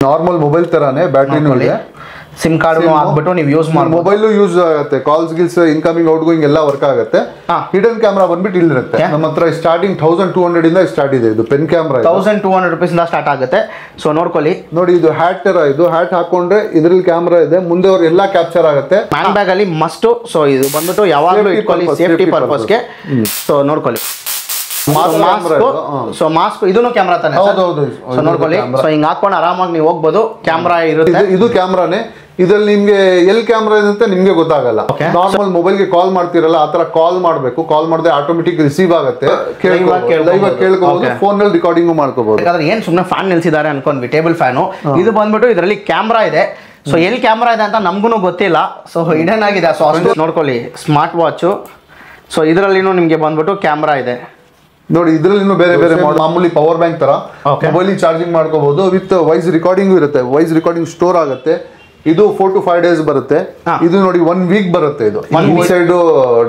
Normal mobile ತರಾನೇ ಬ್ಯಾಟರಿನೂ ಇದೆ, sim card ಹಾಕ್ಬಿಟ್ಟು ನೀವು ಯೂಸ್ ಮಾಡಿ ಮೊಬೈಲು ಯೂಸ್ ಆಗುತ್ತೆ, ಕಾಲ್ಸ್ ಗಿಲ್ಸ್ ಇನ್ಕಮಿಂಗ್ ಔಟ್ಗೋಯಿಂಗ್ ಎಲ್ಲ ವರ್ಕ್ ಆಗುತ್ತೆ. ಹಿಡನ್ ಕ್ಯಾಮ್ರಾ ಬಂದ್ಬಿಟ್ಟು ಇಲ್ಲಿರುತ್ತೆ ನಮ್ಮ ಹತ್ರ. ಸ್ಟಾರ್ಟಿಂಗ್ 1200 ಇಂದ ಸ್ಟಾರ್ಟ್ ಇದೆ. ಇದು ಪೆನ್ ಕ್ಯಾಮ್ರಾ 1200 ರೂಪೀಸ್ ಇಂದ ಸ್ಟಾರ್ಟ್ ಆಗುತ್ತೆ. ಸೊ ನೋಡ್ಕೊಳ್ಳಿ ನೋಡಿ, ಇದು ಹ್ಯಾಟ್ ತರ. ಇದು ಹ್ಯಾಟ್ ಹಾಕೊಂಡ್ರೆ ಇದ್ರಲ್ಲಿ ಕ್ಯಾಮ್ರಾ ಇದೆ, ಮುಂದೆ ಅವ್ರು ಎಲ್ಲ ಕ್ಯಾಪ್ಚರ್ ಆಗುತ್ತೆ. ಹ್ಯಾಂಡ್ ಬ್ಯಾಗ್ ಅಲ್ಲಿ ಮಸ್ಟ್. ಸೊ ಇದು ಬಂದ್ಬಿಟ್ಟು ಯಾವಾಗಲೂ ಇಟ್ಕೊಳ್ಳಿ ಸೇಫ್ಟಿ ಪರ್ಪಸ್ಗೆ. ಸೊ ನೋಡ್ಕೊಳ್ಳಿ ಮಾಸ್ಕ್ ಇದನ್ನು ಕ್ಯಾಮ್ರಾ ತಾನೆ. ಸೊ ನೋಡ್ಕೊಳ್ಳಿ, ಸೊ ಹಿಂಗ್ ಹಾಕೊಂಡು ಆರಾಮಾಗಿ ನೀವು ಹೋಗ್ಬೋದು. ಕ್ಯಾಮ್ರಾ ಇರುತ್ತೆ, ಇದು ಕ್ಯಾಮ್ರಾನೇ. ಇದ್ರಲ್ಲಿ ನಿಮ್ಗೆ ಎಲ್ ಕ್ಯಾಮ್ರಾ ಇದೆ ಅಂತ ನಿಮ್ಗೆ ಗೊತ್ತಾಗಲ್ಲ. ನಾರ್ಮಲ್ ಮೊಬೈಲ್ಗೆ ಕಾಲ್ ಮಾಡ್ತಿರಲ್ಲ, ಆತರ ಕಾಲ್ ಮಾಡ್ಬೇಕು. ಕಾಲ್ ಮಾಡಿದ್ರೆ ಆಟೋಮೆಟಿಕ್ ರಿಸೀವ್ ಆಗುತ್ತೆ, ಕೇಳ್ಕೋಬಹುದು, ಫೋನ್ ನಲ್ಲಿ ರೆಕಾರ್ಡಿಂಗ್ ಮಾಡ್ಕೋಬಹುದು. ಏನ್ ಸುಮ್ಮನೆ ಫ್ಯಾನ್ ನಿಲ್ಸಿದ್ದಾರೆ ಅನ್ಕೊಂಡ್ವಿ, ಟೇಬಲ್ ಫ್ಯಾನು. ಇದು ಬಂದ್ಬಿಟ್ಟು ಇದರಲ್ಲಿ ಕ್ಯಾಮ್ರಾ ಇದೆ. ಸೊ ಎಲ್ಲಿ ಕ್ಯಾಮ್ರಾ ಇದೆ ಅಂತ ನಮ್ಗೂ ಗೊತ್ತಿಲ್ಲ. ಸೊ ಹಿಡನ್ ಆಗಿದೆ. ಸೊ ನೋಡ್ಕೊಳ್ಳಿ, ಸ್ಮಾರ್ಟ್ ವಾಚ್. ಸೊ ಇದರಲ್ಲಿನೂ ನಿಮ್ಗೆ ಬಂದ್ಬಿಟ್ಟು ಕ್ಯಾಮ್ರಾ ಇದೆ ನೋಡಿ. ಇದ್ರಲ್ಲಿ ಬೇರೆ ಬೇರೆ ಮಾಮೂಲಿ ಪವರ್ ಬ್ಯಾಂಕ್ ತರ ಮೊಬೈಲ್ ಚಾರ್ಜಿಂಗ್ ಮಾಡ್ಕೋಬಹುದು. ವಿತ್ ವಾಯ್ಸ್ ರೆಕಾರ್ಡಿಂಗ್ ಇರುತ್ತೆ, ವಾಯ್ಸ್ ರೆಕಾರ್ಡಿಂಗ್ ಸ್ಟೋರ್ ಆಗುತ್ತೆ. ಇದು 4 to 5 days ಬರುತ್ತೆ. ಇದು ನೋಡಿ 1 week ಬರುತ್ತೆ. ಇದು ಸೈಡ್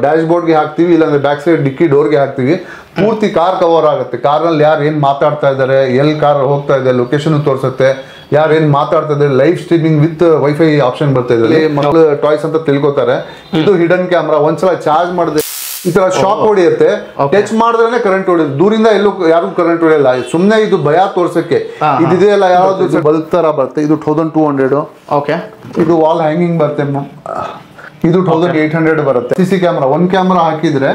ಡ್ಯಾಶ್ ಬೋರ್ಡ್ಗೆ ಹಾಕ್ತಿವಿ, ಇಲ್ಲಾಂದ್ರೆ ಬ್ಯಾಕ್ ಸೈಡ್ ಡಿಕ್ಕಿ ಡೋರ್ಗೆ ಹಾಕ್ತಿವಿ. ಪೂರ್ತಿ ಕಾರ್ ಕವರ್ ಆಗುತ್ತೆ. ಕಾರ್ನಲ್ಲಿ ಯಾರು ಏನ್ ಮಾತಾಡ್ತಾ ಇದಾರೆ, ಎಲ್ಲಿ ಕಾರ್ ಹೋಗ್ತಾ ಇದೆ, ಲೊಕೇಶನ್ ತೋರಿಸುತ್ತೆ. ಯಾರು ಏನ್ ಮಾತಾಡ್ತಾ ಇದ್ದಾರೆ, live streaming with wifi option ಬರ್ತಾ ಇದೆ. ಮಕ್ಕಳು ಟಾಯ್ಸ್ ಅಂತ ತಿಳ್ಕೊತಾರೆ. ಇದು ಹಿಡನ್ ಕ್ಯಾಮ್ರಾ. ಒಂದ್ಸಲ ಚಾರ್ಜ್ ಮಾಡಿದೆ ಈ ತರ ಶಾಕ್ ಹೊಡಿಯುತ್ತೆ. ಟಚ್ ಮಾಡಿದ್ರೆ ಕರೆಂಟ್ ಹೊಡಿಯುತ್ತೆ. ದೂರಿಂದ ಎಲ್ಲೂ ಯಾರಿಗೂ ಕರೆಂಟ್ ಹೊಡೆಯಲ್ಲ. ಸುಮ್ನೆ ಇದು ಭಯ ತೋರ್ಸಕ್ಕೆ. ಇದಿದೆಯಲ್ಲ ಯಾವ್ದು ಬಲ್ಬ್ ತರ ಬರುತ್ತೆ. ಇದು 1200. ಓಕೆ, ಇದು ವಾಲ್ ಹ್ಯಾಂಗಿಂಗ್ ಬರುತ್ತೆ. ಇದು 1800 ಬರುತ್ತೆ. CC camera. ಒಂದ್ ಕ್ಯಾಮ್ರಾ ಹಾಕಿದ್ರೆ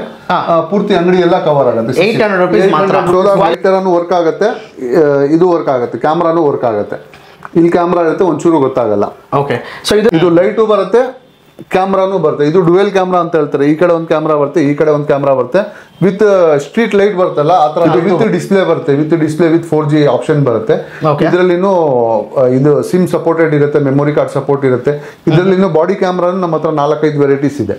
ಪೂರ್ತಿ ಅಂಗಡಿ ಎಲ್ಲ ಕವರ್ ಆಗುತ್ತೆ. 800 ರೂಪೀಸ್ ಮಾತ್ರ. ವರ್ಕ್ ಆಗುತ್ತೆ, ಇದು ವರ್ಕ್ ಆಗುತ್ತೆ, ಕ್ಯಾಮ್ರಾನು ವರ್ಕ್ ಆಗುತ್ತೆ. ಇಲ್ಲಿ ಕ್ಯಾಮ್ರಾ ಇರುತ್ತೆ, ಒಂಚೂರು ಗೊತ್ತಾಗಲ್ಲ. ಓಕೆ, ಸೊ ಇದು ಲೈಟು ಬರುತ್ತೆ, ಕ್ಯಾಮ್ರಾನು ಬರುತ್ತೆ. ಇದು ಡುವೆಲ್ ಕ್ಯಾಮ್ರಾ ಅಂತ ಹೇಳ್ತಾರೆ. ಈ ಕಡೆ ಒಂದು ಕ್ಯಾಮ್ರಾ ಬರುತ್ತೆ, ಈ ಕಡೆ ಒಂದು ಕ್ಯಾಮ್ರಾ ಬರುತ್ತೆ. ವಿತ್ ಸ್ಟ್ರೀಟ್ ಲೈಟ್ ಬರುತ್ತಲ್ಲ ಆ ತರ. ವಿತ್ ಡಿಸ್ಪ್ಲೇ ಬರುತ್ತೆ, with display with 4G option ಬರುತ್ತೆ. ಇದರಲ್ಲಿನೂ ಇದು ಸಿಮ್ ಸಪೋರ್ಟೆಡ್ ಇರುತ್ತೆ, ಮೆಮೊರಿ ಕಾರ್ಡ್ ಸಪೋರ್ಟ್ ಇರುತ್ತೆ. ಇದರಲ್ಲಿನೂ ಬಾಡಿ ಕ್ಯಾಮ್ರಾ ನಮ್ಮ ಹತ್ರ 4-5 ವೆರೈಟೀಸ್ ಇದೆ.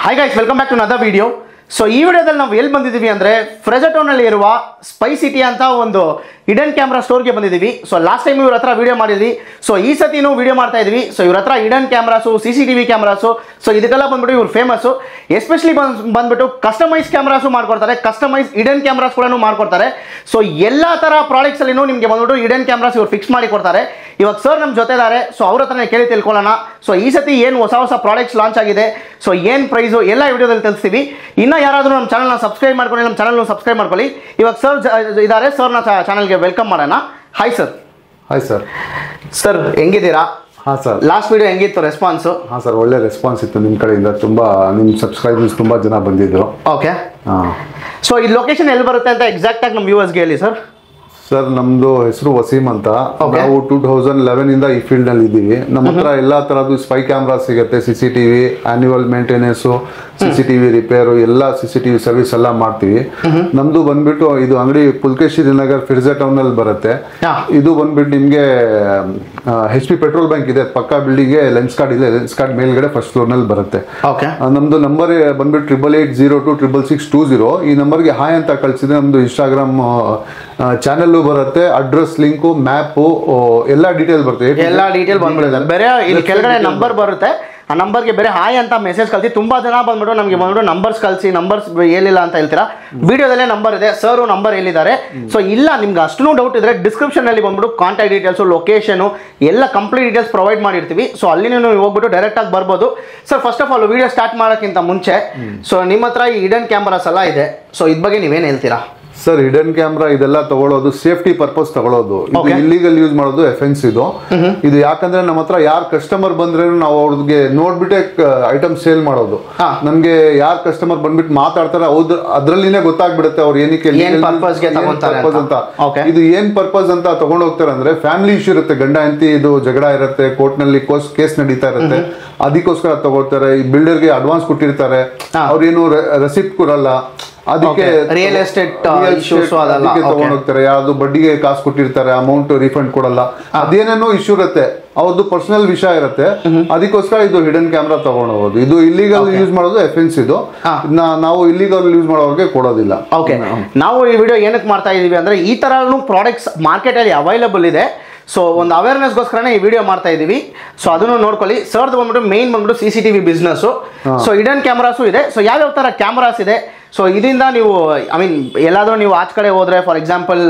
Hi guys, welcome back to another video. So ಈ ವಿಡಿಯೋದಲ್ಲಿ ನಾವು ಎಲ್ಲಿ ಬಂದಿದ್ದೀವಿ ಅಂದರೆ ಫ್ರೆಜರ್ ಟೌನಲ್ಲಿ ಇರುವ ಸ್ಪೈ ಸಿಟಿ ಅಂತ ಒಂದು ಹಿಡನ್ ಕ್ಯಾಮ್ರಾ ಸ್ಟೋರ್ಗೆ ಬಂದಿದ್ದೀವಿ. ಸೊ ಲಾಸ್ಟ್ ಟೈಮ್ ಇವ್ರ ಹತ್ರ ವಿಡಿಯೋ ಮಾಡಿದ್ವಿ. ಸೊ ಈ ಸತಿನೂ ವಿಡಿಯೋ ಮಾಡ್ತಾ ಇದ್ವಿ. ಸೊ ಇವ್ರ ಹತ್ರ hidden cameras, CCTV cameras, so ಇದಕ್ಕೆಲ್ಲ ಬಂದ್ಬಿಟ್ಟು ಇವ್ರು ಫೇಮಸ್ಸು. ಎಸ್ಪೆಷಲಿ ಬಂದ್ಬಿಟ್ಟು ಕಸ್ಟಮೈಸ್ ಕ್ಯಾಮ್ರಾಸು ಮಾಡ್ಕೊಡ್ತಾರೆ, ಕಸ್ಟಮೈಸ್ ಹಿಡನ್ ಕ್ಯಾಮ್ರಾಸ್ ಕೂಡ ಮಾಡ್ಕೊಡ್ತಾರೆ. ಸೊ ಎಲ್ಲ ಥರ ಪ್ರಾಡಕ್ಟ್ಸಲ್ಲಿನೂ ನಿಮಗೆ ಬಂದ್ಬಿಟ್ಟು ಹಿಡನ್ ಕ್ಯಾಮ್ರಾಸ್ ಇವ್ರು ಫಿಕ್ಸ್ ಮಾಡಿ ಕೊಡ್ತಾರೆ. ಇವಾಗ ಸರ್ ನಮ್ಮ ಜೊತೆ ಇದ್ದಾರೆ. ಸೊ ಅವ್ರ ಹತ್ರನೇ ಕೇಳಿ ತಿಳ್ಕೊಳ್ಳೋಣ. ಸೊ ಈ ಸತಿ ಏನು ಹೊಸ ಪ್ರಾಡಕ್ಟ್ಸ್ ಲಾಂಚ್ ಆಗಿದೆ, ಸೊ ಏನು ಪ್ರೈಸು ಎಲ್ಲ ವಿಡಿಯೋದಲ್ಲಿ ತಿಳಿಸ್ತೀವಿ. ಇನ್ನು ಯಾರಾದರೂ ನಮ್ಮ ಚಾನಲ್ನ ಸಬ್ಸ್ಕ್ರೈಬ್ ಮಾಡ್ಕೊಳ್ಳಿ, ನಮ್ಮ ಚಾನಲ್ನ ಸಬ್ಸ್ಕ್ರೈಬ್ ಮಾಡ್ಕೊಳ್ಳಿ. ಇವಾಗ ಸರ್ ಇದ್ದಾರೆ, ಸರ್ನ ಚಾನಲ್ಗೆ ವೆಲ್ಕಮ್ ಮಾಡೋಣ. Hi sir. Hi sir. Sir ಹೆಂಗಿದ್ದೀರಾ? ಹಾಂ ಸರ್. ಲಾಸ್ಟ್ ವಿಡಿಯೋ ಹೆಂಗಿತ್ತು ರೆಸ್ಪಾನ್ಸು? ಹಾಂ ಸರ್, ಒಳ್ಳೆ ರೆಸ್ಪಾನ್ಸ್ ಇತ್ತು ನಿಮ್ಮ ಕಡೆಯಿಂದ. ತುಂಬ ನಿಮ್ಮ ಸಬ್ಸ್ಕ್ರೈಬರ್ಸ್ ತುಂಬ ಜನ ಬಂದಿದ್ದರು. ಓಕೆ. ಹಾಂ. ಸೊ ಈ ಲೊಕೇಶನ್ ಎಲ್ಲಿ ಬರುತ್ತೆ ಅಂತ ಎಕ್ಸಾಕ್ಟಾಗಿ ನಮ್ಮ ವ್ಯೂವರ್ಸ್ಗೆ ಹೇಳಿ ಸರ್. ಸರ್, ನಮ್ದು ಹೆಸರು ವಸೀಮ್ ಅಂತ. ನಾವು 2011 ಇಂದ ಈ ಫೀಲ್ಡ್ ನಲ್ಲಿ ಇದ್ದೀವಿ. ನಮ್ಮ ಹತ್ರ ಎಲ್ಲಾ ತರದ್ದು ಸ್ಪೈ ಕ್ಯಾಮ್ರಾ ಸಿಗುತ್ತೆ. CCTV annual maintenance, CCTV repair, ಎಲ್ಲ CCTV ಸರ್ವಿಸ್ ಎಲ್ಲ ಮಾಡ್ತೀವಿ. ನಮ್ದು ಬಂದ್ಬಿಟ್ಟು ಇದು ಅಂಗಡಿ ಪುಲ್ಕೇಶಿರಿ ನಗರ್ ಫ್ರೆಜರ್ ಟೌನ್ ಅಲ್ಲಿ ಬರುತ್ತೆ. ಇದು ಬಂದ್ಬಿಟ್ಟು ನಿಮ್ಗೆ HP ಪೆಟ್ರೋಲ್ ಬ್ಯಾಂಕ್ ಇದೆ ಪಕ್ಕ ಬಿಲ್ಡಿಂಗ್. ಲೆನ್ಸ್ ಕಾರ್ಡ್ ಇದೆ, ಲೆನ್ಸ್ ಕಾರ್ಡ್ ಮೇಲ್ಗಡೆ ಫಸ್ಟ್ ಫ್ಲೋರ್ ನಲ್ಲಿ ಬರುತ್ತೆ. ನಮ್ದು ನಂಬರ್ ಬಂದ್ಬಿಟ್ಟು 88802620. ಈ ನಂಬರ್ಗೆ ಹಾಯ್ ಅಂತ ಕಳ್ಸಿದ್ರೆ ನಮ್ದು ಇನ್ಸ್ಟಾಗ್ರಾಮ್ ಚಾನೆಲ್ ಬರುತ್ತೆ, ಅಡ್ರೆಸ್ ಲಿಂಕು, ಮ್ಯಾಪು, ಎಲ್ಲ ಡೀಟೇಲ್ ಬರುತ್ತೆ. ಎಲ್ಲ ಡೀಟೇಲ್ ಬಂದ್ಬಿಡುತ್ತೆ. ಬೇರೆ ಇಲ್ಲಿ ಕೆಳಗಡೆ ನಂಬರ್ ಬರುತ್ತೆ, ಆ ನಂಬರ್ಗೆ ಬೇರೆ ಹಾಯ್ ಅಂತ ಮೆಸೇಜ್ ಕಳಿಸಿ. ತುಂಬಾ ಜನ ಬಂದ್ಬಿಟ್ಟು ನಮಗೆ ಬಂದ್ಬಿಟ್ಟು ನಂಬರ್ಸ್ ಕಳಿಸಿ, ನಂಬರ್ಸ್ ಹೇಳಿಲ್ಲ ಅಂತ ಹೇಳ್ತೀರಾ. ವಿಡಿಯೋದಲ್ಲೇ ನಂಬರ್ ಇದೆ, ಸರ್ ನಂಬರ್ ಹೇಳಿದ್ದಾರೆ. ಸೊ ಇಲ್ಲ ನಿಮ್ಗೆ ಅಷ್ಟು ಡೌಟ್ ಇದ್ರೆ ಡಿಸ್ಕ್ರಿಪ್ಷನ್ ಅಲ್ಲಿ ಬಂದ್ಬಿಟ್ಟು ಕಾಂಟ್ಯಾಕ್ಟ್ ಡೀಟೇಲ್ಸ್, ಲೊಕೇಶನ್ ಎಲ್ಲ ಕಂಪ್ಲೀಟ್ ಡೀಟೇಲ್ಸ್ ಪ್ರೊವೈಡ್ ಮಾಡಿರ್ತೀವಿ. ಸೊ ಅಲ್ಲಿ ನೀವು ಹೋಗ್ಬಿಟ್ಟು ಡೈರೆಕ್ಟ್ ಆಗಿ ಬರ್ಬೋದು. Sir first of all video start ಮಾಡೋಕ್ಕಿಂತ ಮುಂಚೆ, ಸೊ ನಿಮ್ಮ ಹತ್ರ ಈ ಹಿಡನ್ ಕ್ಯಾಮ್ರಾಸ್ ಎಲ್ಲ ಇದೆ. ಸೊ ಇದ್ರ ಬಗ್ಗೆ ನೀವೇನು ಹೇಳ್ತೀರಾ? ಸರ್, ಹಿಡನ್ ಕ್ಯಾಮ್ರಾ ಇದೆಲ್ಲ ತಗೊಳ್ಳೋದು ಸೇಫ್ಟಿ ಪರ್ಪಸ್ ತಗೊಳ್ಳೋದು. ಇದು ಇಲ್ಲಿಗಲ್ ಯೂಸ್ ಮಾಡೋದು ಎಫೆನ್ಸ್. ಇದು ಯಾಕಂದ್ರೆ ನಮ್ಮ ಹತ್ರ ಯಾರು ಕಸ್ಟಮರ್ ಬಂದ್ರೆ ನಾವು ಅವ್ರಿಗೆ ನೋಡ್ಬಿಟ್ಟೆ ಐಟಮ್ ಸೇಲ್ ಮಾಡೋದು. ನಮ್ಗೆ ಯಾರು ಕಸ್ಟಮರ್ ಬಂದ್ಬಿಟ್ಟು ಮಾತಾಡ್ತಾರೆ, ಅದ್ರಲ್ಲಿನೇ ಗೊತ್ತಾಗ್ಬಿಡುತ್ತೆ ಅವ್ರು ಏನಕ್ಕೆ ಅಂತ. ಇದು ಏನ್ ಪರ್ಪಸ್ ಅಂತ ತಗೊಂಡ್ ಹೋಗ್ತಾರೆ ಅಂದ್ರೆ, ಫ್ಯಾಮಿಲಿ ಇಶ್ಯೂ ಇರುತ್ತೆ, ಗಂಡ ಹೆಂಡತಿ ಇದು ಜಗಳ ಇರುತ್ತೆ, ಕೋರ್ಟ್ ನಲ್ಲಿ ಕೇಸ್ ನಡೀತಾ ಇರುತ್ತೆ, ಅದಕ್ಕೋಸ್ಕರ ತಗೊಳ್ತಾರೆ. ಈ ಬಿಲ್ಡರ್ಗೆ ಅಡ್ವಾನ್ಸ್ ಕೊಟ್ಟಿರ್ತಾರೆ, ಅವ್ರೇನು ರೆಸಿಪ್ಟ್ ಕೊಡಲ್ಲ, ಅದಕ್ಕೆ ರಿಯಲ್ ಎಸ್ಟೇಟ್ ತಗೊಂಡ್ ಹೋಗ್ತಾರೆ. ಯಾವ್ದು ಬಡ್ಡಿಗೆ ಕಾಸು ಕೊಟ್ಟಿರ್ತಾರೆ, ಅಮೌಂಟ್ ರಿಫಂಡ್ ಕೊಡಲ್ಲ, ಅದೇನೇನೋ ಇಶ್ಯೂ ಇರುತ್ತೆ, ಅವ್ರದ್ದು ಪರ್ಸನಲ್ ವಿಷಯ ಇರುತ್ತೆ. ಅದಕ್ಕೋಸ್ಕರ ಇದು ಹಿಡನ್ ಕ್ಯಾಮ್ರಾ ತಗೊಂಡ್ ಹೋಗೋದು. ಇದು ಇಲ್ಲಿಗಲ್ ಯೂಸ್ ಮಾಡೋದು ಎಫೆನ್ಸ್. ಇದು ನಾವು ಇಲ್ಲಿಗಲ್ ಯೂಸ್ ಮಾಡೋರಿಗೆ ಕೊಡೋದಿಲ್ಲ. ಓಕೆ, ನಾವು ಈ ವಿಡಿಯೋ ಏನಕ್ಕೆ ಮಾಡ್ತಾ ಇದೀವಿ ಅಂದ್ರೆ, ಈ ತರ ಪ್ರಾಡಕ್ಟ್ಸ್ ಮಾರ್ಕೆಟ್ ಅಲ್ಲಿ ಅವೈಲಬಲ್ ಇದೆ. ಸೊ ಒಂದು ಅವೇರ್ನೆಸ್ಗೋಸ್ಕರನೇ ಈ ವಿಡಿಯೋ ಮಾಡ್ತಾ ಇದೀವಿ. ಸೊ ಅದನ್ನು ನೋಡ್ಕೊಳ್ಳಿ. ಸರ್ದು ಬಂದ್ಬಿಟ್ಟು ಮೇನ್ ಬಂದ್ಬಿಟ್ಟು CCTV business. So hidden cameras ಇದೆ. ಸೊ ಯಾವ್ಯಾವ ತರ ಕ್ಯಾಮ್ರಾಸ್ ಇದೆ, ಸೊ ಇದರಿಂದ ನೀವು ಐ ಮೀನ್ ಎಲ್ಲಾದರೂ ನೀವು ಆಚೆ ಕಡೆ ಹೋದರೆ ಫಾರ್ ಎಕ್ಸಾಂಪಲ್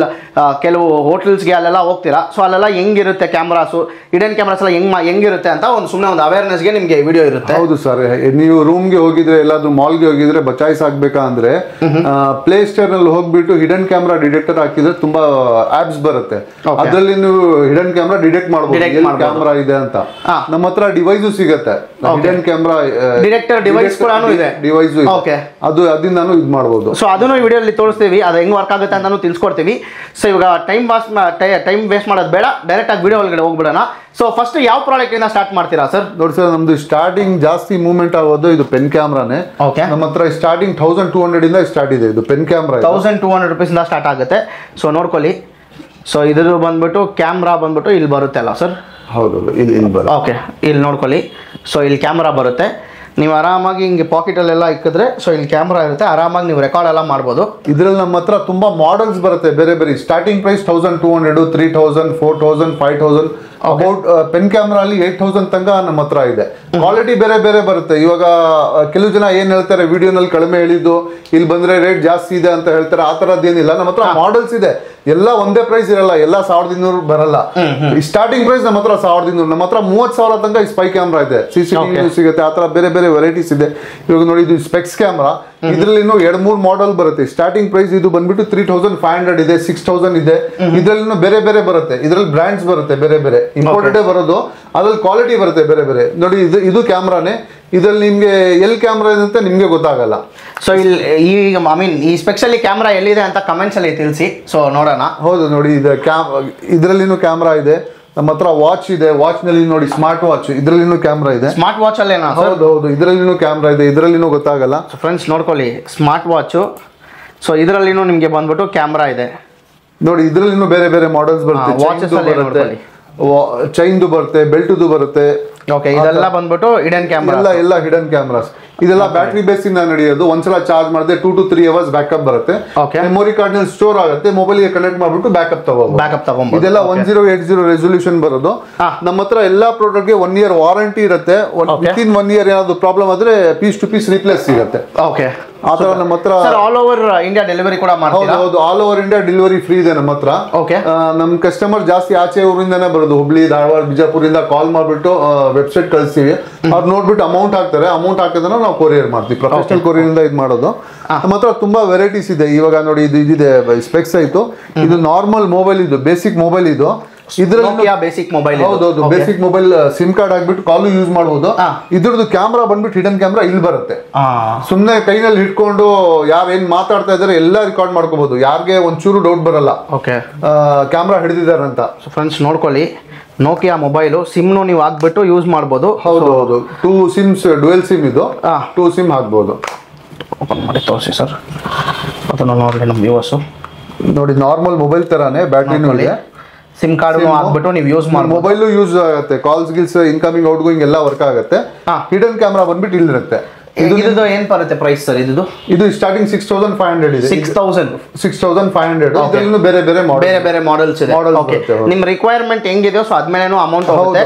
ಕೆಲವು ಹೋಟೆಲ್ಸ್ಗೆ ಅಲ್ಲೆಲ್ಲ ಹೋಗ್ತೀರಾ, ಸೊ ಅಲ್ಲೆಲ್ಲ ಹೆಂಗಿರುತ್ತೆ ಕ್ಯಾಮ್ರಾಸು, ಹಿಡನ್ ಕ್ಯಾಮ್ರಾಸ್ ಎಲ್ಲ ಹೆಂಗಿರುತ್ತೆ ಅಂತ ಒಂದು ಸುಮ್ಮನೆ ಒಂದು ಅವೇರ್ನೆಸ್ಗೆ ನಿಮಗೆ ವಿಡಿಯೋ ಇರುತ್ತೆ. ಹೌದು ಸರ್, ನೀವು ರೂಮ್ಗೆ ಹೋಗಿದ್ರೆ ಎಲ್ಲಾದ್ರೂ ಮಾಲ್ಗೆ ಹೋಗಿದ್ರೆ ಬಚಾಯಿಸಾಗಬೇಕಾ ಅಂದ್ರೆ ಪ್ಲೇ ಸ್ಟೋರ್ ನಲ್ಲಿ ಹೋಗ್ಬಿಟ್ಟು ಹಿಡನ್ ಕ್ಯಾಮ್ರಾ ಡಿಟೆಕ್ಟರ್ ಹಾಕಿದ್ರೆ ತುಂಬಾ ಆಪ್ಸ್ ಬರುತ್ತೆ, ಅದರಲ್ಲಿ ನೀವು ಹಿಡನ್ ಕ್ಯಾಮ್ರಾ ಡಿಟೆಕ್ಟ್ ಮಾಡಬಹುದು ಕ್ಯಾಮ್ರಾ ಇದೆ ಅಂತ. ನಮ್ಮ ಹತ್ರ ಡಿವೈಸ್ ಸಿಗುತ್ತೆ, ಹಿಡನ್ ಕ್ಯಾಮ್ರಾ ಡಿಟೆಕ್ಟರ್ ಡಿವೈಸ್ ಕೂಡ ಇದೆ, ಡಿವೈಸ್ ಅದು ಅದರಿಂದಾನು ಇದು ಮಾಡಬಹುದು. ಸೊ ಅದನ್ನು ವಿಡಿಯೋಲಿ ತೋರಿಸ್ತೀವಿ, ಅದು ಹೆಂಗ್ ವರ್ಕ್ ಆಗುತ್ತೆ ಅಂತಾನು ತಿಳ್ಸ್ಕೊಡ್ತೀವಿ. ಸೊ ಇವಾಗ ಟೈಮ್ ವೇಸ್ಟ್ ಮಾಡೋದು ಬೇಡ, ಡೈರೆಕ್ಟ್ ಆಗಿ ವಿಡಿಯೋ ಒಳಗಡೆ ಹೋಗ್ಬಿಡೋಣ. ಸೊ ಫಸ್ಟ್ ಯಾವ ಪ್ರಾಡಕ್ಟ್ ಇಂದ ಸ್ಟಾರ್ಟ್ ಮಾಡ್ತೀರಾ ಸರ್? ನೋಡಿ ಸರ್, ನಮ್ದು ಸ್ಟಾರ್ಟಿಂಗ್ ಜಾಸ್ತಿ ಮೂವ್ಮೆಂಟ್ ಆಗೋದು ಇದು ಪೆನ್ ಕ್ಯಾಮ್ರಾನೇ. ನಮ್ಮ ಹತ್ರ ಸ್ಟಾರ್ಟಿಂಗ್ 1200 ಇಂದ ಸ್ಟಾರ್ಟ್ ಇದೆ. ಇದು ಪೆನ್ ಕ್ಯಾಮ್ರಾ 1200 ರೂಪೀಸ್ ಇಂದ ಸ್ಟಾರ್ಟ್ ಆಗುತ್ತೆ. ಸೊ ನೋಡ್ಕೊಳ್ಳಿ, ಸೊ ಇದ್ರ ಬಂದ್ಬಿಟ್ಟು ಕ್ಯಾಮ್ರಾ ಬಂದ್ಬಿಟ್ಟು ಇಲ್ಲಿ ಬರುತ್ತೆ ಅಲ್ಲ ಸರ್? ಹೌದು, ಇಲ್ಲಿ ಬರುತ್ತೆ. ಓಕೆ, ಇಲ್ಲಿ ನೋಡ್ಕೊಳ್ಳಿ. ಸೊ ಇಲ್ಲಿ ಕ್ಯಾಮ್ರಾ ಬರುತ್ತೆ, ನೀವು ಆರಾಮಾಗಿ ಹಿಂಗೆ ಪಾಕೆಟಲ್ಲೆಲ್ಲ ಇಕ್ಕಿದ್ರೆ ಸೊ ಇಲ್ಲಿ ಕ್ಯಾಮ್ರಾ ಇರುತ್ತೆ, ಆರಾಮಾಗಿ ನೀವು ರೆಕಾರ್ಡ್ ಎಲ್ಲ ಮಾಡ್ಬೋದು. ಇದ್ರಲ್ಲಿ ನಮ್ಮ ಹತ್ರ ತುಂಬಾ ಮಾಡೆಲ್ಸ್ ಬರುತ್ತೆ ಬೇರೆ ಬೇರೆ. Starting price 1200, 3000, 4000, 5000. About pen camera ಅಲ್ಲಿ 8000 ತನಕ ನಮ್ಮ ಹತ್ರ ಇದೆ. ಕ್ವಾಲಿಟಿ ಬೇರೆ ಬೇರೆ ಬರುತ್ತೆ. ಇವಾಗ ಕೆಲವು ಜನ ಏನ್ ಹೇಳ್ತಾರೆ, ವಿಡಿಯೋನಲ್ಲಿ ಕಡಿಮೆ ಹೇಳಿದ್ದು ಇಲ್ಲಿ ಬಂದ್ರೆ ರೇಟ್ ಜಾಸ್ತಿ ಇದೆ ಅಂತ ಹೇಳ್ತಾರೆ. ಆ ತರದ್ದೇನಿಲ್ಲ, ನಮ್ಮ ಹತ್ರ ಮಾಡೆಲ್ಸ್ ಇದೆ. ಎಲ್ಲ ಒಂದೇ ಪ್ರೈಸ್ ಇರಲ್ಲ, ಎಲ್ಲ 1200 ಬರಲ್ಲ. ಸ್ಟಾರ್ಟಿಂಗ್ ಪ್ರೈಸ್ ನಮ್ಮ ಹತ್ರ 1200. ನಮ್ಮ ಹತ್ರ 30,000 ತನಕ ಈ ಸ್ಪೈ ಕ್ಯಾಮ್ರಾ ಇದೆ, CCTV ಸಿಗುತ್ತೆ. ಆ ತರ ಬೇರೆ ಬೇರೆ ವೆರೈಟೀಸ್ ಇದೆ. ಇವಾಗ ನೋಡಿ, ಇದು ಸ್ಪೆಕ್ಸ್ ಕ್ಯಾಮ್ರಾ. ಇದ್ರಲ್ಲಿ 2-3 ಮಾಡೆಲ್ ಬರುತ್ತೆ. ಸ್ಟಾರ್ಟಿಂಗ್ ಪ್ರೈಸ್ ಇದು ಬಂದ್ಬಿಟ್ಟು 3500 ಇದೆ, 6000 ಇದೆ. ಇದ್ರಲ್ಲಿ ಬೇರೆ ಬೇರೆ ಬರುತ್ತೆ. ಇದ್ರಲ್ಲಿ ಬ್ರ್ಯಾಂಡ್ಸ್ ಬರುತ್ತೆ ಬೇರೆ ಬೇರೆ, ಇಂಪೋರ್ಟೆಡ್ ಬರೋದು. ಅದ್ರಲ್ಲಿ ಕ್ವಾಲಿಟಿ ಬರುತ್ತೆ ಬೇರೆ ಬೇರೆ. ನೋಡಿ, ಇದು ಕ್ಯಾಮ್ರಾನೇ. ಇದ್ರಲ್ಲಿ ನಿಮ್ಗೆ ಎಲ್ಲಿ ಕ್ಯಾಮ್ರಾ ಇದೆ ಅಂತ ನಿಮ್ಗೆ ಗೊತ್ತಾಗಲ್ಲ. ಸೊ ಇಲ್ಲಿ ಈಗ ಐ ಮೀನ್ ಈ ಸ್ಪೆಕ್ಸಲ್ಲಿ ಕ್ಯಾಮ್ರಾ ಎಲ್ಲಿದೆ ಅಂತ ಕಮೆಂಟ್ಸ್ ಅಲ್ಲಿ ತಿಳಿಸಿ. ಸೊ ನೋಡೋಣ. ಹೌದು, ನೋಡಿ, ಇದ್ರಲ್ಲಿನೂ ಕ್ಯಾಮ್ರಾ ಇದೆ. ನಮ್ಮ ಹತ್ರ ವಾಚ್ ಇದೆ. ವಾಚ್ ನಲ್ಲಿ ನೋಡಿ, ಸ್ಮಾರ್ಟ್ ವಾಚ್, ಇದ್ರಲ್ಲಿನೂ ಕ್ಯಾಮ್ರಾ ಇದೆ. ಸ್ಮಾರ್ಟ್ ವಾಚ್ ಅಲ್ಲೇನಾ? ಹೌದು ಹೌದು, ಇದ್ರಲ್ಲಿನೂ ಕ್ಯಾಮ್ರಾ ಇದೆ. ಇದ್ರಲ್ಲಿನೂ ಗೊತ್ತಾಗಲ್ಲ. ಸೊ ಫ್ರೆಂಡ್ಸ್ ನೋಡ್ಕೊಳ್ಳಿ, ಸ್ಮಾರ್ಟ್ ವಾಚು. ಸೊ ಇದರಲ್ಲಿನೂ ನಿಮಗೆ ಬಂದ್ಬಿಟ್ಟು ಕ್ಯಾಮ್ರಾ ಇದೆ. ನೋಡಿ, ಇದ್ರಲ್ಲಿನೂ ಬೇರೆ ಬೇರೆ ಮಾಡೆಲ್ಸ್ ಬರುತ್ತೆ. ಚೈನ್ದು ಬರುತ್ತೆ, ಬೆಲ್ಟ್ದು ಬರುತ್ತೆ. ಓಕೆ, ಇದೆಲ್ಲ ಬಂದ್ಬಿಟ್ಟು ಹಿಡನ್ ಕ್ಯಾಮ್ರಾ. ಎಲ್ಲ ಹಿಡನ್ ಕ್ಯಾಮ್ರಾಸ್. ಇದೆಲ್ಲ ಬ್ಯಾಟ್ರಿ ಬೇಸ್ ಇಂದ ನಡೆಯೋದು. ಒಂದ್ಸಲ ಚಾರ್ಜ್ ಮಾಡಿದ್ರೆ 2 to 3 hours ಬ್ಯಾಕಪ್ ಬರುತ್ತೆ. ಮೆಮೊರಿ ಕಾರ್ಡ್ ನಲ್ಲಿ ಸ್ಟೋರ್ ಆಗುತ್ತೆ. ಮೊಬೈಲ್ ಗೆ ಕನೆಕ್ಟ್ ಮಾಡ್ಬಿಟ್ಟು ಬ್ಯಾಕಪ್ ತಗೋಬಹುದು. ಇದೆಲ್ಲ 1080 ರೆಸೊಲ್ಯೂಷನ್ ಬರೋದು. ನಮ್ಮ ಹತ್ರ ಎಲ್ಲಾ ಪ್ರಾಡಕ್ಟ್ ಗೆ 1 year ವಾರಂಟಿ ಇರುತ್ತೆ. ವಿತಿನ್ 1 year ಏನಾದ್ರು ಪ್ರಾಬ್ಲಮ್ ಆದ್ರೆ ಪೀಸ್ ಟು ಪೀಸ್ ರಿಪ್ಲೇಸ್ ಸಿಗುತ್ತೆ. ಓಕೆ, ಆತರ ನಮ್ಮ ಹತ್ರ ಆಲ್ ಓವರ್ ಇಂಡಿಯಾ ಡೆಲಿವರಿ ಕೂಡ ಮಾಡ್ತೀರಾ? ಹೌದು, all over India delivery free ಇದೆ ನಮ್ಮ ಹತ್ರ. ನಮ್ ಕಸ್ಟಮರ್ ಜಾಸ್ತಿ ಆಚೆ ಊರಿಂದಾನೇ ಬರೋದು. ಹುಬ್ಳಿ, ಧಾರವಾಡ, ಬಿಜಾಪುರಿಂದ ಕಾಲ್ ಮಾಡ್ಬಿಟ್ಟು ವೆಬ್ಸೈಟ್ ಕಳಿಸ್ತೀವಿ. ಅವ್ರು ನೋಡ್ಬಿಟ್ಟು ಅಮೌಂಟ್ ಹಾಕ್ತಾರೆ. ಅಮೌಂಟ್ ಹಾಕಿದ್ರೆ ನಾವು ಕೊರಿಯರ್ ಮಾಡ್ತೀವಿ. ಪ್ರೊಫೆಷನಲ್ ಕೊರಿಯರ್ ಇಂದ ಇದು ಮಾಡೋದು. ನಮ್ಮ ಹತ್ರ ತುಂಬಾ ವೆರೈಟೀಸ್ ಇದೆ. ಇವಾಗ ನೋಡಿ, ಇದಿದೆ ಸ್ಪೆಕ್ಸ್ ಆಯ್ತು. ಇದು ನಾರ್ಮಲ್ ಮೊಬೈಲ್, ಇದು ಬೇಸಿಕ್ ಮೊಬೈಲ್. ಇದು ಇದರಲ್ಲಿ ಬೇಸಿಕ್ ಮೊಬೈಲ್. ಹೌದೌದು, ಬೇಸಿಕ್ ಮೊಬೈಲ್. ಸಿಮ್ ಕಾರ್ಡ್ ಹಾಕ್ಬಿಟ್ಟು ಕಾಲು ಯೂಸ್ ಮಾಡಬಹುದು. ಇದ್ರದ್ದು ಕ್ಯಾಮ್ರಾ ಬಂದ್ಬಿಟ್ಟು ಹಿಡನ್ ಕ್ಯಾಮ್ರಾ ಇಲ್ಲಿ ಬರುತ್ತೆ. ಸುಮ್ನೆ ಕೈನಲ್ಲಿ ಹಿಡ್ಕೊಂಡು ಯಾರು ಏನ್ ಮಾತಾಡ್ತಾ ಇದಾರೆ ಎಲ್ಲ ರೆಕಾರ್ಡ್ ಮಾಡ್ಕೋಬಹುದು. ಯಾರಿಗೆ ಒಂಚೂರು ಡೌಟ್ ಬರಲ್ಲ ಕ್ಯಾಮ್ರಾ ಹಿಡಿದಿದ್ದಾರೆ ಅಂತ. ಫ್ರೆಂಡ್ಸ್ ನೋಡ್ಕೊಳ್ಳಿ, ನೋಕಿಯಾ ಮೊಬೈಲು. ಸಿಮ್ನು ನೀವು ಹಾಕ್ಬಿಟ್ಟು ಯೂಸ್ ಮಾಡ್ಬೋದು. ಹೌದು ಹೌದು, 2 ಸಿಮ್ಸ್, ಡುವೆಲ್ ಸಿಮ್. ಇದು 2 ಸಿಮ್ ಹಾಕ್ಬೋದು. ಓಪನ್ ಮಾಡಿ ತೋರಿಸಿ ಸರ್, ಅದನ್ನು ನೋಡಲಿ ನಮ್ಮ ವ್ಯೂವರ್ಸು. ನೋಡಿ, ನಾರ್ಮಲ್ ಮೊಬೈಲ್ ತರಾನೇ ಬ್ಯಾಟ್ರಿನೂ ಇದೆ. ಸಿಮ್ ಕಾರ್ಡ್ ಹಾಕ್ಬಿಟ್ಟು ನೀವು ಯೂಸ್ ಮಾಡಿ, ಮೊಬೈಲ್ ಯೂಸ್ ಆಗುತ್ತೆ. Calls Gilles, incoming out going ಎಲ್ಲ ವರ್ಕ್ ಆಗುತ್ತೆ. ಹಿಡನ್ ಕ್ಯಾಮ್ರಾ ಬಂದ್ಬಿಟ್ಟು ಇಲ್ಲಿರುತ್ತೆ. ಇದು ಏನ್ ಬರುತ್ತೆ ಪ್ರೈಸ್ ಸರ್? ಇದು ಸ್ಟಾರ್ಟಿಂಗ್ 6500 ಇದೆ. 6500. ಇದರಲ್ಲೂ ಬೇರೆ ಬೇರೆ ಮಾಡೆಲ್ಸ್ ಇದೆ. ನಿಮ್ಮ ರಿಕ್ವೈರ್ಮೆಂಟ್ ಹೆಂಗಿದೆಯೋ ಸೊ ಅದ್ಮೇಲೆ ಅಮೌಂಟ್ ಹೋಗುತ್ತೆ.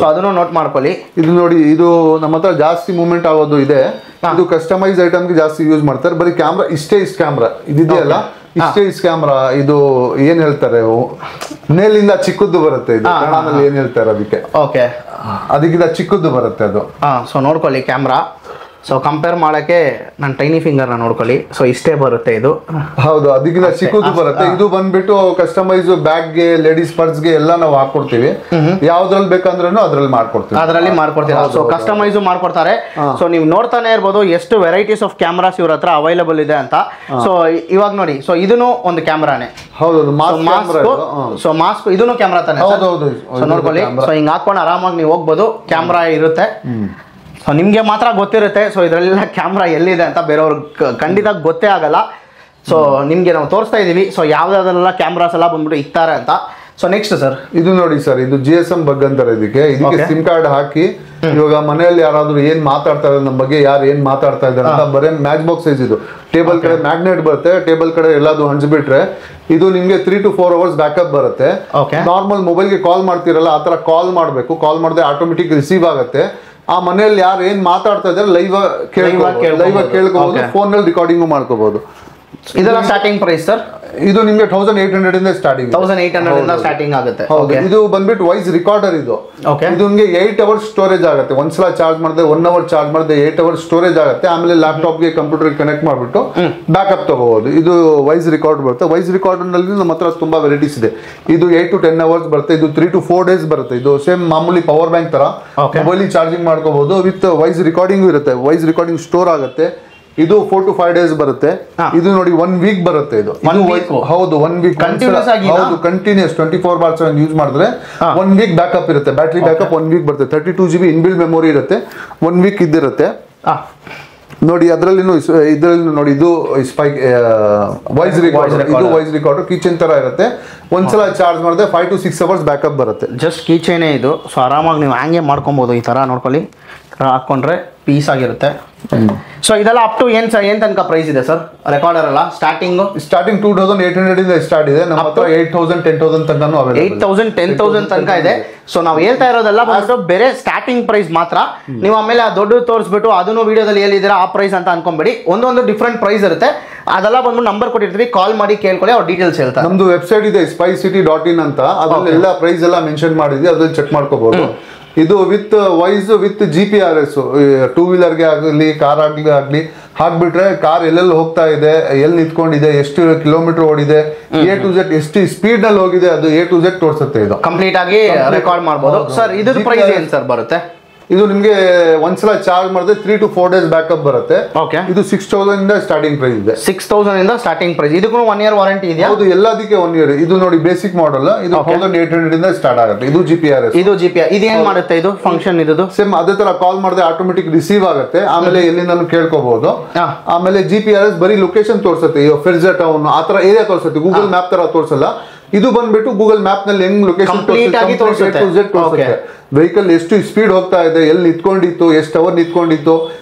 ಸೊ ಅದನ್ನು ನೋಟ್ ಮಾಡ್ಕೊಳ್ಳಿ. ಇದು ನೋಡಿ, ಇದು ನಮ್ಮ ಹತ್ರ ಜಾಸ್ತಿ ಮೂವ್ಮೆಂಟ್ ಆಗೋದು ಇದೆ. ಇದು ಕಸ್ಟಮೈಸ್ ಐಟಮ್ಗೆ ಜಾಸ್ತಿ ಯೂಸ್ ಮಾಡ್ತಾರೆ. ಬರೀ ಕ್ಯಾಮ್ರಾ ಇಷ್ಟೇ ಕ್ಯಾಮ್ರಾ ಇದೆಯಲ್ಲ, ಇಷ್ಟೇ ಕ್ಯಾಮ್ರಾ. ಇದು ಏನ್ ಹೇಳ್ತಾರೆ, ಮೇಲಿಂದ ಚಿಕ್ಕದ್ದು ಬರುತ್ತೆ. ಇದು ಕನ್ನಡದಲ್ಲಿ ಏನ್ ಹೇಳ್ತಾರೆ ಅದಕ್ಕೆ? ಓಕೆ, ಅದಕ್ಕಿಂತ ಚಿಕ್ಕದ್ದು ಬರುತ್ತೆ ಅದು. ಸೊ ನೋಡ್ಕೊಳ್ಳಿ ಕ್ಯಾಮ್ರಾ. ಸೊ ಕಂಪೇರ್ ಮಾಡಕ್ಕೆ ನಾನು ಟೈನಿ ಫಿಂಗರ್ ನ ನೋಡ್ಕೊಳ್ಳಿ. ಸೊ ಇಷ್ಟೇ ಬರುತ್ತೆ ಇದು. ಹೌದು, ಅದಕ್ಕಿಂತ ಚಿಕ್ಕದು ಬರುತ್ತೆ. ಇದು ಬಂದ್ಬಿಟ್ಟು ಕಸ್ಟಮೈಸ್ ಬ್ಯಾಗ್ಗೆ, ಲೇಡೀಸ್ ಪರ್ಸ್ಗೆ ಎಲ್ಲ ನಾವು ಹಾಕೊಡ್ತೀವಿ. ಯಾವ್ದ್ರಲ್ಲಿ ಬೇಕಂದ್ರೂ ಅದ್ರಲ್ಲಿ ಮಾಡ್ಕೊಡ್ತೀವಿ. ಸೊ ಕಸ್ಟಮೈಸ್ ಮಾಡ್ಕೊಡ್ತಾರೆ. ಸೊ ನೀವು ನೋಡ್ತಾನೆ ಇರ್ಬೋದು ಎಷ್ಟು ವೆರೈಟೀಸ್ ಆಫ್ ಕ್ಯಾಮ್ರಾಸ್ ಇವ್ರ ಹತ್ರ ಅವೈಲಬಲ್ ಇದೆ ಅಂತ. ಸೊ ಇವಾಗ ನೋಡಿ, ಸೊ ಇದನ್ನು ಒಂದು ಕ್ಯಾಮ್ರಾನೇ. ಹೌದು, ಸೊ ಮಾಸ್ಕ್ ಇದನ್ನು ಕ್ಯಾಮ್ರಾ ತಾನೆ. ಸೊ ನೋಡ್ಕೊಳ್ಳಿ, ಸೊ ಹಿಂಗ್ ಹಾಕೊಂಡು ಆರಾಮಾಗಿ ನೀವು ಹೋಗ್ಬೋದು. ಕ್ಯಾಮ್ರಾ ಇರುತ್ತೆ. ಸೊ ನಿಮಗೆ ಮಾತ್ರ ಗೊತ್ತಿರುತ್ತೆ. ಸೊ ಇದರಲ್ಲೆಲ್ಲ ಕ್ಯಾಮ್ರಾ ಎಲ್ಲಿದೆ ಅಂತ ಬೇರೆಯವ್ರಿಗೆ ಖಂಡಿತ ಗೊತ್ತೇ ಆಗಲ್ಲ. ಸೊ ನಿಮಗೆ ನಾವು ತೋರಿಸ್ತಾ ಇದ್ದೀವಿ. ಸೊ ಯಾವ್ದಾವೆಲ್ಲ ಕ್ಯಾಮ್ರಾಸ್ ಎಲ್ಲ ಬಂದ್ಬಿಟ್ಟು ಇಕ್ತಾರೆ ಅಂತ. ಸೊ ನೆಕ್ಸ್ಟ್ ಸರ್, ಇದು ನೋಡಿ ಸರ್, ಇದು GSM ಬಗ್ ಅಂತಾರೆ. ಇದಕ್ಕೆ ಸಿಮ್ ಕಾರ್ಡ್ ಹಾಕಿ ಇವಾಗ ಮನೆಯಲ್ಲಿ ಯಾರಾದ್ರೂ ಏನ್ ಮಾತಾಡ್ತಾ ಇದ್ದಾರೆ ನಮ್ಮ ಬಗ್ಗೆ, ಯಾರು ಏನ್ ಮಾತಾಡ್ತಾ ಇದ್ದಾರೆ ಅಂತ ಬರೀ ಮ್ಯಾಚ್ ಬಾಕ್ಸ್ ಸೈಜ್. ಇದು ಟೇಬಲ್ ಕಡೆ ಮ್ಯಾಗ್ನೆಟ್ ಬರುತ್ತೆ. ಟೇಬಲ್ ಕಡೆ ಎಲ್ಲಾದ್ರೂ ಹಂಚ್ಬಿಟ್ರೆ ಇದು ನಿಮ್ಗೆ 3 to 4 hours ಬ್ಯಾಕಪ್ ಬರುತ್ತೆ. ನಾರ್ಮಲ್ ಮೊಬೈಲ್ಗೆ ಕಾಲ್ ಮಾಡ್ತಿರಲ್ಲ, ಆ ತರ ಕಾಲ್ ಮಾಡಬೇಕು. ಕಾಲ್ ಮಾಡಿದ್ರೆ ಆಟೋಮೆಟಿಕ್ ರಿಸೀವ್ ಆಗುತ್ತೆ. ಆ ಮನೆಯಲ್ಲಿ ಯಾರು ಏನ್ ಮಾತಾಡ್ತಾ ಇದಾರೆ ಲೈವ್ ಕೇಳ್ಕೋಬಹುದು, ಫೋನ್ ನಲ್ಲಿ ರೆಕಾರ್ಡಿಂಗ್ ಮಾಡ್ಕೋಬಹುದು. ಇದೆಲ್ಲ ಸ್ಟಾರ್ಟಿಂಗ್ ಪ್ರೈಸ್ ಸರ್? ಇದು ನಿಮಗೆ 1800 ಇಂದ ಸ್ಟಾರ್ಟಿಂಗ್, 1800 ಇಂದ ಸ್ಟಾರ್ಟಿಂಗ್ ಆಗುತ್ತೆ. ಇದು ಬಂದ್ಬಿಟ್ಟು ವಾಯ್ಸ್ ರಿಕಾರ್ಡರ್. ಇದು ನಿಮಗೆ 8 ಅವರ್ಸ್ ಸ್ಟೋರೇಜ್ ಆಗುತ್ತೆ. ಒಂದ್ಸಲ ಚಾರ್ಜ್ ಮಾಡಿದ್ರೆ 1 ಅವರ್ ಚಾರ್ಜ್ ಮಾಡಿದ್ರೆ 8 ಅವರ್ಸ್ ಸ್ಟೋರೇಜ್ ಆಗುತ್ತೆ. ಆಮೇಲೆ ಲ್ಯಾಪ್ಟಾಪ್ ಗೆ ಕಂಪ್ಯೂಟರ್ ಕನೆಕ್ಟ್ ಮಾಡ್ಬಿಟ್ಟು ಬ್ಯಾಕಪ್ ತಗೋಬಹುದು. ಇದು ವಾಯ್ಸ್ ರಿಕಾರ್ಡ್ ಬರುತ್ತೆ. ವಾಯ್ಸ್ ರಿಕಾರ್ಡರ್ ನಲ್ಲಿ ನಮ್ಮ ಹತ್ರ ತುಂಬಾ ವೆರೈಟೀಸ್ ಇದೆ. ಇದು 8 to 10 ಅವರ್ಸ್ ಬರುತ್ತೆ. ಇದು 3 to 4 ಡೇಸ್ ಬರುತ್ತೆ. ಇದು ಸೇಮ್ ಮಾಮೂಲಿ ಪವರ್ ಬ್ಯಾಂಕ್ ತರ ಮೊಬೈಲ್ ಚಾರ್ಜಿಂಗ್ ಮಾಡ್ಕೋಬಹುದು. ವಿತ್ ವಾಯ್ಸ್ ರೆಕಾರ್ಡಿಂಗ್ ಇರುತ್ತೆ. ವಾಯ್ಸ್ ರೆಕಾರ್ಡಿಂಗ್ ಸ್ಟೋರ್ ಆಗುತ್ತೆ. ಇದು 4 to 5 ಡೇಸ್ ಬರುತ್ತೆ. ಇದು ನೋಡಿ 1 ವೀಕ್ ಬರುತ್ತೆ. ಇದು ಹೌದು 1 ವೀಕ್ ಹೌದು ಕಂಟಿನ್ಯೂಸ್ 24/7 ಯೂಸ್ ಮಾಡಿದ್ರೆ 1 ವೀಕ್ ಬ್ಯಾಕಪ್ ಇರುತ್ತೆ. ಬ್ಯಾಟರಿ ಬ್ಯಾಕಪ್ 1 ವೀಕ್ ಬರುತ್ತೆ. 32 GB ಇನ್ಬಿಲ್ಡ್ ಮೆಮೊರಿ ಇರುತ್ತೆ. 1 ವೀಕ್ ಇದ್ದಿರುತ್ತೆ ನೋಡಿ. ಇದರಲ್ಲಿ ನೋಡಿ ಇದು ಸ್ಪೈಕ್ ವಾಯ್ಸ್ ರಿಕಾರ್ಡರ್. ಇದು ವಾಯ್ಸ್ ರಿಕಾರ್ಡರ್ ಕೀಚೇನ್ ತರ ಇರುತ್ತೆ. ಒಂದ್ಸಲ ಚಾರ್ಜ್ ಮಾಡಿದ್ರೆ 5 to 6 ಅವರ್ಸ್ ಬ್ಯಾಕಪ್ ಬರುತ್ತೆ. ಜಸ್ಟ್ ಕೀಚೇನೇ ಇದು. ಸೊ ಆರಾಮಾಗಿ ನೀವು ಹ್ಯಾಂಗೆ ಮಾಡ್ಕೊಬಹುದು. ಈ ತರ ನೋಡ್ಕೊಳ್ಳಿ, ಹಾಕೊಂಡ್ರೆ ಪೀಸ್ ಆಗಿರುತ್ತೆ. ಸೊ ಇದೆಲ್ಲ ಅಪ್ ಟು ಏನ್ ತನಕ ಪ್ರೈಸ್ ಇದೆ ಸರ್? ರೆಕಾರ್ಡರ್ ಅಲ್ಲ ಸ್ಟಾರ್ಟಿಂಗ್ 2800 ಇಂದ ಸ್ಟಾರ್ಟ್ ಇದೆ. ನಮ್ಮ ಹತ್ರ 8000 10,000 ತನಕನೂ 8000 10,000 ತನಕ ಇದೆ. ಸೊ ನಾವು ಹೇಳ್ತಾ ಇರೋದೆಲ್ಲ ಬಂದ್ಬಿಟ್ಟು ಬೇರೆ ಸ್ಟಾರ್ಟಿಂಗ್ ಪ್ರೈಸ್ ಮಾತ್ರ. ನೀವು ಆಮೇಲೆ ಆ ದೊಡ್ಡ ತೋರಿಸ್ಬಿಟ್ಟು ಅದನ್ನು ವಿಡಿಯೋದಲ್ಲಿ ಹೇಳಿದಿರಾ ಆ ಪ್ರೈಸ್ ಅಂತ ಅನ್ಕೊಂಬೇಡಿ. ಒಂದೊಂದು ಡಿಫ್ರೆಂಟ್ ಪ್ರೈಸ್ ಇರುತ್ತೆ. ಅದೆಲ್ಲ ಬಂದ್ಬಿಟ್ಟು ನಂಬರ್ ಕೊಟ್ಟಿರ್ತೀವಿ, ಕಾಲ್ ಮಾಡಿ ಕೇಳ್ಕೊಳ್ಳಿ, ಅವ್ರ ಡೀಟೇಲ್ಸ್ ಹೇಳ್ತಾರೆ. ನಮ್ದು ವೆಬ್ಸೈಟ್ ಇದೆ spicecity.in ಅಂತ. ಅದ್ರಲ್ಲಿ ಎಲ್ಲ ಪ್ರೈಸ್ ಎಲ್ಲ ಮೆನ್ಷನ್ ಮಾಡಿದ್ವಿ, ಅದ್ರಲ್ಲಿ ಚೆಕ್ ಮಾಡ್ಕೋಬಹುದು. ಇದು ವಿತ್ ವಾಯ್ಸ್ ವಿತ್ GPRS 2 ವೀಲರ್ಗೆ ಆಗಲಿ ಕಾರ್ ಆಗ್ಲಿ ಹಾಕ್ಬಿಟ್ರೆ ಕಾರ್ ಎಲ್ಲೆಲ್ಲಿ ಹೋಗ್ತಾ ಇದೆ, ಎಲ್ಲಿ ನಿಂತ್ಕೊಂಡಿದೆ, ಎಷ್ಟು ಕಿಲೋಮೀಟರ್ ಓಡಿದೆ, A to Z ಎಷ್ಟು ಸ್ಪೀಡ್ ನಲ್ಲಿ ಹೋಗಿದೆ, ಅದು A to Z ತೋರಿಸುತ್ತೆ. ಇದು ಕಂಪ್ಲೀಟ್ ಆಗಿ ರೆಕಾರ್ಡ್ ಮಾಡಬಹುದು. ಸರ್ ಇದ್ರ ಪ್ರೈಸ್ ಏನು ಸರ್ ಬರುತ್ತೆ? ಇದು ನಿಮಗೆ ಒಂದ್ಸಲ ಚಾರ್ಜ್ ಮಾಡಿದ್ರೆ 3 to 4 ಡೇಸ್ ಬ್ಯಾಕಪ್ ಬರುತ್ತೆ. ಇದು 6000 ಇಂದ ಸ್ಟಾರ್ಟಿಂಗ್ ಪ್ರೈಸ್ ಇದೆ. 6000 ಇಂದ ಸ್ಟಾರ್ಟಿಂಗ್ ಪ್ರೈಸ್. ಇದಕ್ಕೂ 1 year ವಾರಂಟಿ ಇದೆಯಾ? ಹೌದು, ಎಲ್ಲದಕ್ಕೆ 1 year. ಇದು ನೋಡಿ ಬೇಸಿಕ್ ಮಾಡೆಲ್. ಇದು 1800 ಇಂದ ಸ್ಟಾರ್ಟ್ ಆಗುತ್ತೆ. ಇದು GPRS. ಇದು ಏನ್ ಮಾಡುತ್ತೆ? ಇದು ಫಂಕ್ಷನ್ ಇದು ಸೇಮ್ ಅದೇ ತರ ಕಾಲ್ ಮಾಡಿದ್ರೆ ಆಟೋಮೆಟಿಕ್ ರಿಸೀವ್ ಆಗುತ್ತೆ. ಆಮೇಲೆ ಎಲ್ಲಿಂದ ಕೇಳ್ಕೋಬಹುದು. ಆಮೇಲೆ GPRS ಬರೀ ಲೊಕೇಶನ್ ತೋರಿಸುತ್ತೆ. ಈಗ ಫಿರ್ಜಾ ಟೌನ್ ಆ ತರ ಏರಿಯಾ ತೋರಿಸುತ್ತೆ. ಗೂಗಲ್ ಮ್ಯಾಪ್ ತರ ತೋರಿಸಲ್ಲ. ಇದು ಬಂದ್ಬಿಟ್ಟು ಗೂಗಲ್ ಮ್ಯಾಪ್ ನಲ್ಲಿ ಹೆಂಗ್ ಲೊಕೇಶನ್ ತೋರಿಸುತ್ತೆ. ವೆಹಿಕಲ್ ಎಷ್ಟು ಸ್ಪೀಡ್ ಹೋಗ್ತಾ ಇದೆ, ಎಲ್ಲಿ ನಿಂತ್ಕೊಂಡಿತ್ತು, ಎಷ್ಟು ಅವರ್ ನಿಂತ್ಕೊಂಡಿತ್ತು,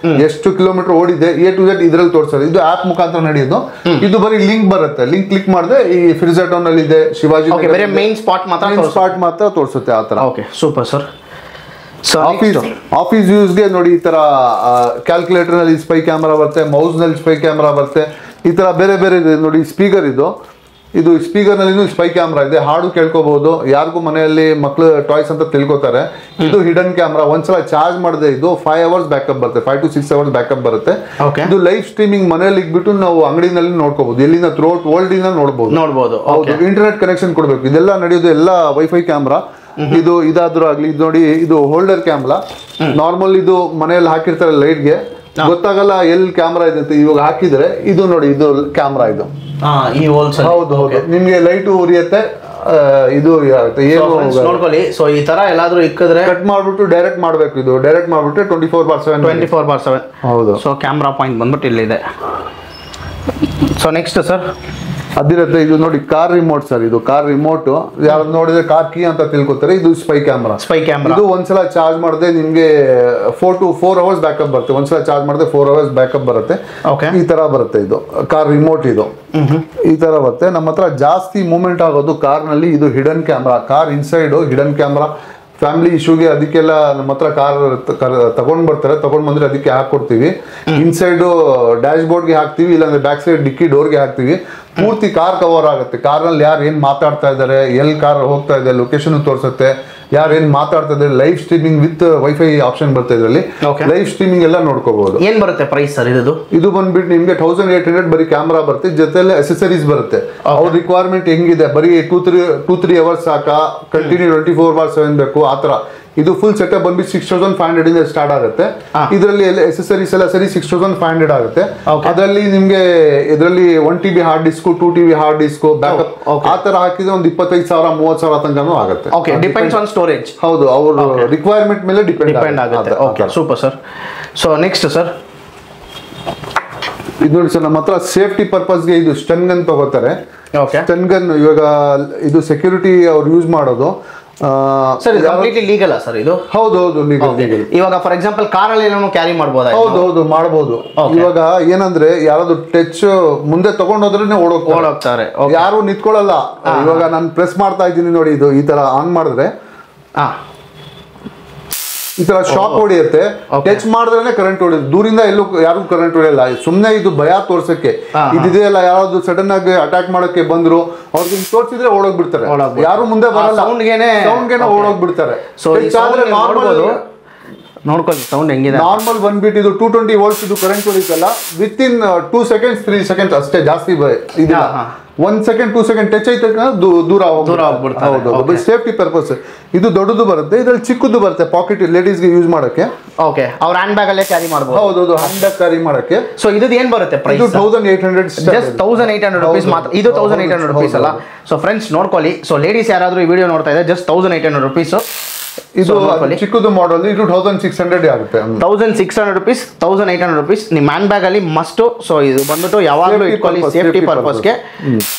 ಎಷ್ಟು ಕಿಲೋಮೀಟರ್ ಓಡಿದೆ, A to Z ಇದ್ರಲ್ಲಿ ತೋರಿಸೋದು. ಇದು ಆಪ್ ಮುಖಾಂತರ ನಡೆಯೋದು. ಇದು ಬರೀ ಲಿಂಕ್ ಬರುತ್ತೆ. ಲಿಂಕ್ ಕ್ಲಿಕ್ ಮಾಡಿದ್ರೆ ಈ ಫಿರ್ಜಾ ಟೌನ್ ಅಲ್ಲಿ ಇದೆ, ಶಿವಾಜಿ ಮೇನ್ ಸ್ಪಾಟ್ ಮಾತ್ರ ತೋರಿಸುತ್ತೆ. ಆ ತರ. Okay, super sir. ಆಫೀಸ್ ಯೂಸ್ಗೆ ನೋಡಿ ಈ ತರ ಕ್ಯಾಲ್ಕುಲೇಟರ್ ನಲ್ಲಿ ಸ್ಪೈ ಕ್ಯಾಮರಾ ಬರುತ್ತೆ, ಮೌಸ್ ನಲ್ಲಿ ಸ್ಪೈ ಕ್ಯಾಮರಾ ಬರುತ್ತೆ. ಈ ತರ ಬೇರೆ ಬೇರೆ ಇದೆ ನೋಡಿ. ಸ್ಪೀಕರ್ ಇದು ಸ್ಪೀಕರ್ ನಲ್ಲಿ ಸ್ಪೈ ಕ್ಯಾಮ್ರಾ ಇದೆ. ಹಾಡು ಕೇಳ್ಕೋಬಹುದು. ಯಾರಿಗೂ ಮನೆಯಲ್ಲಿ ಮಕ್ಕಳು ಟಾಯ್ಸ್ ಅಂತ ತಿಳ್ಕೊತಾರೆ. ಇದು ಹಿಡನ್ ಕ್ಯಾಮ್ರಾ. ಒಂದ್ಸಲ ಚಾರ್ಜ್ ಮಾಡಿದೆ ಇದು 5 ಅವರ್ಸ್ ಬ್ಯಾಕಪ್ ಬರುತ್ತೆ. 5 to 6 ಅವರ್ಸ್ ಬ್ಯಾಕಪ್ ಬರುತ್ತೆ. ಇದು ಲೈವ್ ಸ್ಟ್ರೀಮಿಂಗ್ ಮನೆಯಲ್ಲಿ ಇಟ್ಬಿಟ್ಟು ನಾವು ಅಂಗಡಿನಲ್ಲಿ ನೋಡ್ಕೋಬಹುದು. ಎಲ್ಲಿಂದ ಥ್ರೂಔಟ್ ವರ್ಲ್ಡ್ ಇಂದ ನೋಡಬಹುದು. ಹೌದು, ಇಂಟರ್ನೆಟ್ ಕನೆಕ್ಷನ್ ಕೊಡ್ಬೇಕು. ಇದೆಲ್ಲ ನಡೆಯೋದು ಎಲ್ಲ ವೈಫೈ ಕ್ಯಾಮ್ರಾ. ಇದಾದ್ರೂ ಆಗ್ಲಿ. ಇದು ನೋಡಿ, ಇದು ಹೋಲ್ಡರ್ ಕ್ಯಾಮ್ರಾ. ನಾರ್ಮಲ್ ಇದು ಮನೆಯಲ್ಲಿ ಹಾಕಿರ್ತಾರೆ ಲೈಟ್ಗೆ, ಗೊತ್ತಾಗಲ್ಲ ಎಲ್ಲಿ ಕ್ಯಾಮ್ರಾ ಇದೆ. ಇವಾಗ ಹಾಕಿದ್ರೆ ಇದು ನೋಡಿ, ಇದು ಕ್ಯಾಮ್ರಾ. ಇದು ಹೌದು, ನಿಮ್ಗೆ ಲೈಟ್ ಉರಿಯುತ್ತೆ. ಇದು ನೋಡ್ಕೊಳ್ಳಿ. ಸೊ ಈ ತರ ಎಲ್ಲಾದ್ರೂ ಇಕ್ಕಿದ್ರೆ ಕಟ್ ಮಾಡ್ಬಿಟ್ಟು ಡೈರೆಕ್ಟ್ ಮಾಡ್ಬೇಕು. ಇದು ಡೈರೆಕ್ಟ್ ಮಾಡ್ಬಿಟ್ಟು 24/7 ಹೌದು. ಸೊ ಕ್ಯಾಮ್ರಾ ಪಾಯಿಂಟ್ ಬಂದ್ಬಿಟ್ಟು ಇಲ್ಲಿದೆ. ಸೊ ನೆಕ್ಸ್ಟ್ ಸರ್ ಅದಿರುತ್ತೆ. ಇದು ನೋಡಿ ಕಾರ್ ರಿಮೋಟ್ ಸರ್. ಇದು ಕಾರ್ ರಿಮೋಟ್ ಯಾರು ನೋಡಿದ್ರೆ ಕಾರ್ ಕೀ ಅಂತ ತಿಳ್ಕೊತಾರೆ. ಇದು ಸ್ಪೈ ಕ್ಯಾಮ್ರಾ. ಇದು ಒಂದ್ಸಲ ಚಾರ್ಜ್ ಮಾಡಿದ್ರೆ ನಿಮ್ಗೆ 4 to 4 ಅವರ್ಸ್ ಬ್ಯಾಕಪ್ ಬರುತ್ತೆ. ಒಂದ್ಸಲ ಚಾರ್ಜ್ ಮಾಡಿದ್ರೆ 4 ಅವರ್ಸ್ ಬ್ಯಾಕಪ್ ಬರುತ್ತೆ. ಈ ತರ ಬರುತ್ತೆ. ಇದು ಕಾರ್ ರಿಮೋಟ್. ಇದು ಈ ತರ ಬರುತ್ತೆ. ನಮ್ಮ ಹತ್ರ ಜಾಸ್ತಿ ಮೂವ್ಮೆಂಟ್ ಆಗೋದು ಕಾರ್ ನಲ್ಲಿ. ಇದು hidden camera. Car inside hidden camera. Family ಇಶ್ಯೂಗೆ ಅದಕ್ಕೆಲ್ಲ ನಮ್ಮ ಹತ್ರ ಕಾರ್ ತಗೊಂಡ್ ಬಂದ್ರೆ ಅದಕ್ಕೆ ಹಾಕೊಡ್ತೀವಿ. ಇನ್ಸೈಡ್ ಡ್ಯಾಶ್ ಬೋರ್ಡ್ಗೆ ಹಾಕ್ತಿವಿ, ಇಲ್ಲಾಂದ್ರೆ ಬ್ಯಾಕ್ ಸೈಡ್ ಡಿಕ್ಕಿ ಡೋರ್ಗೆ ಹಾಕ್ತಿವಿ. ಪೂರ್ತಿ ಕಾರ್ ಕವರ್ ಆಗುತ್ತೆ. ಕಾರ್ನಲ್ಲಿ ಯಾರು ಏನ್ ಮಾತಾಡ್ತಾ ಇದಾರೆ, ಎಲ್ಲಿ ಕಾರ್ ಹೋಗ್ತಾ ಇದೆ, ಲೊಕೇಶನ್ ತೋರಿಸುತ್ತೆ. ಯಾರು ಏನ್ ಮಾತಾಡ್ತಾ ಇದ್ದಾರೆ, live streaming with wifi option ಬರುತ್ತೆ. ಇದರಲ್ಲಿ ಲೈವ್ ಸ್ಟ್ರೀಮಿಂಗ್ ಎಲ್ಲ ನೋಡ್ಕೋಬಹುದು. ಏನ್ ಬರುತ್ತೆ ಪ್ರೈಸ್ ಸರ್? ಇದು ಬಂದ್ಬಿಟ್ಟು ನಿಮ್ಗೆ 1800 ಬರೀ ಕ್ಯಾಮ್ರಾ ಬರುತ್ತೆ. ಜೊತೆಲೆ ಅಸೆಸರೀಸ್ ಬರುತ್ತೆ. ಅವ್ರ ರಿಕ್ವೈರ್ಮೆಂಟ್ ಹೆಂಗಿದೆ, ಬರೀ 2-3 ಅವರ್ಸ್ ಸಾಕಾ, ಕಂಟಿನ್ಯೂ 24/7 ಬೇಕು, ಆತರ. ಇದು ಫುಲ್ ಸೆಟಪ್ ಬಂದ್ಬಿಟ್ಟು 6500 ಇಂದ ಸ್ಟಾರ್ಟ್ ಆಗುತ್ತೆ. ಇದರಲ್ಲಿ ಅಸೆಸರೀಸ್ ಎಲ್ಲ ಸರಿ 6500 ಆಗುತ್ತೆ. ಅದರಲ್ಲಿ ನಿಮ್ಗೆ ಇದರಲ್ಲಿ 1 TB hard disk, 2 TB hard disk, backup ಆ ತರ ಹಾಕಿದ್ರೆ ಒಂದು 25,000-30,000 ತನಕನೂ ಆಗುತ್ತೆ. Depends on storage. ಹೌದು, ಅವ್ರ ರಿಕ್ವೈರ್ಮೆಂಟ್ ಮೇಲೆ ಡಿಪೆಂಡ್ ಆಗುತ್ತೆ. Okay, super sir. So next sir ಇದು ನೋಡಿ ಸರ್, ನಮ್ಮ ಹತ್ರ ಸೇಫ್ಟಿ ಪರ್ಪಸ್ಗೆ ಇದು ಸ್ಟನ್ ಗನ್ ತಗೋತಾರೆ. ಸ್ಟನ್ ಗನ್ ಇವಾಗ ಇದು ಸೆಕ್ಯೂರಿಟಿ ಅವ್ರು ಯೂಸ್ ಮಾಡೋದು. ಸರ್ ಇದು ಕಂಪ್ಲೀಟ್ಲಿ ಲೀಗಲ್ ಸರ್? ಇದು ಹೌದು ಲೀಗಲ್. ಇವಾಗ ಫಾರ್ ಎಕ್ಸಾಂಪಲ್ ಕಾರಲ್ಲಿ ಏನೋ ಕ್ಯಾರಿ ಮಾಡಬಹುದಾ? ಹೌದು ಮಾಡಬಹುದು. ಇವಾಗ ಏನಂದ್ರೆ ಯಾರಾದ್ರೂ ಟಚ್ ಮುಂದೆ ತಗೊಂಡೋದ್ರೆ ಓಡೋಗ್ತಾರೆ, ಯಾರು ನಿಂತ್ಕೊಳ್ಳಲ್ಲ. ಇವಾಗ ನಾನು ಪ್ರೆಸ್ ಮಾಡ್ತಾ ಇದ್ದೀನಿ ನೋಡಿ, ಇದು ಈ ತರ ಆನ್ ಮಾಡಿದ್ರೆ ಈ ತರ ಶಾಕ್ ಹೊಡೆಯುತ್ತೆ, ಟಚ್ ಮಾಡಿದ್ರೆ ಕರೆಂಟ್ ಹೊಡೆಯುತ್ತೆ, ದೂರಿಂದ ಎಲ್ಲೂ ಯಾರು ಕರೆಂಟ್ ಹೊಡೆಯಲ್ಲ. ಸುಮ್ನೆ ಇದು ಭಯ ತೋರ್ಸಕ್ಕೆ ಇದಿದೆಯಲ್ಲ, ಯಾರಾದ್ರೂ ಸಡನ್ ಆಗಿ ಅಟ್ಯಾಕ್ ಮಾಡಕ್ಕೆ ಬಂದ್ರು ಅವ್ರಿಗೆ ತೋರ್ಸಿದ್ರೆ ಓಡೋಗ್ಬಿಡ್ತಾರೆ, ಯಾರು ಮುಂದೆ ಬರಲ್ಲ, ಸೌಂಡ್ಗೆನೆ ಓಡೋಗ್ಬಿಡ್ತಾರೆ. ನೋಡ್ಕೊಳ್ಳಿ ಸೌಂಡ್ ಹೆಂಗಿದೆ. ನಾರ್ಮಲ್ ಬಂದ್ಬಿಟ್ಟು ಇದು 220 ವೋಲ್ಟ್ಸ್ ಇದು current ಹೊಡಿತಲ್ಲ, with in 2 seconds 3 seconds ಅಷ್ಟೇ, ಜಾಸ್ತಿ ಇದಿಲ್ಲ. 1 second 2 second ಟಚ್ ಐತೆ ದೂರ ಹೋಗ್ಬಿಡ್ತಾರೆ. ಸೇಫ್ಟಿ ಪರ್ಪಸ್ ಇದು ದೊಡ್ಡದು ಬರುತ್ತೆ, ಇದ್ರಲ್ಲಿ ಚಿಕ್ಕದು ಬರುತ್ತೆ, ಪಾಕೆಟ್ ಲೇಡೀಸ್ಗೆ ಯೂಸ್ ಮಾಡಕ್ಕೆ. ಓಕೆ, ಅವ್ರ ಹ್ಯಾಂಡ್ ಬ್ಯಾಗ್ ಅಲ್ಲೇ ಕ್ಯಾರಿ ಮಾಡಬಹುದು. ಹೌದು, ಹ್ಯಾಂಡ್ ಬ್ಯಾಗ್ ಕ್ಯಾರಿ ಮಾಡಕ್ಕೆ. ಸೊ ಇದು ಏನ್ ಬರುತ್ತೆ ಪ್ರೈಸ್? 1800, ಜಸ್ಟ್ 1800 rupees ಮಾತ್ರ. ಇದು 1800 rupees ಅಲ್ಲ. ಸೊ ಫ್ರೆಂಡ್ಸ್ ನೋಡ್ಕೊಳ್ಳಿ. ಸೊ ಲೇಡೀಸ್ ಯಾರಾದ್ರೂ ಈ ವಿಡಿಯೋ ನೋಡ್ತಾ ಇದ್ದಾರೆ, ಜಸ್ಟ್ 1800 rupees. ಇದು ಚಿಕ್ಕದು ಮಾಡೆಲ್, ಇದು 1600 ಆಗುತ್ತೆ. 1600 rupees, 1800 rupees ನಿಮ್ಮ ಹ್ಯಾಂಡ್ ಬ್ಯಾಗ್ ಅಲ್ಲಿ ಮಸ್ಟ್. ಸೊ ಇದು ಬಂದ್ಬಿಟ್ಟು ಯಾವಾಗಲೂ ಇಟ್ಕೊಳ್ಳಿ ಸೇಫ್ಟಿ ಪರ್ಪಸ್ಗೆ.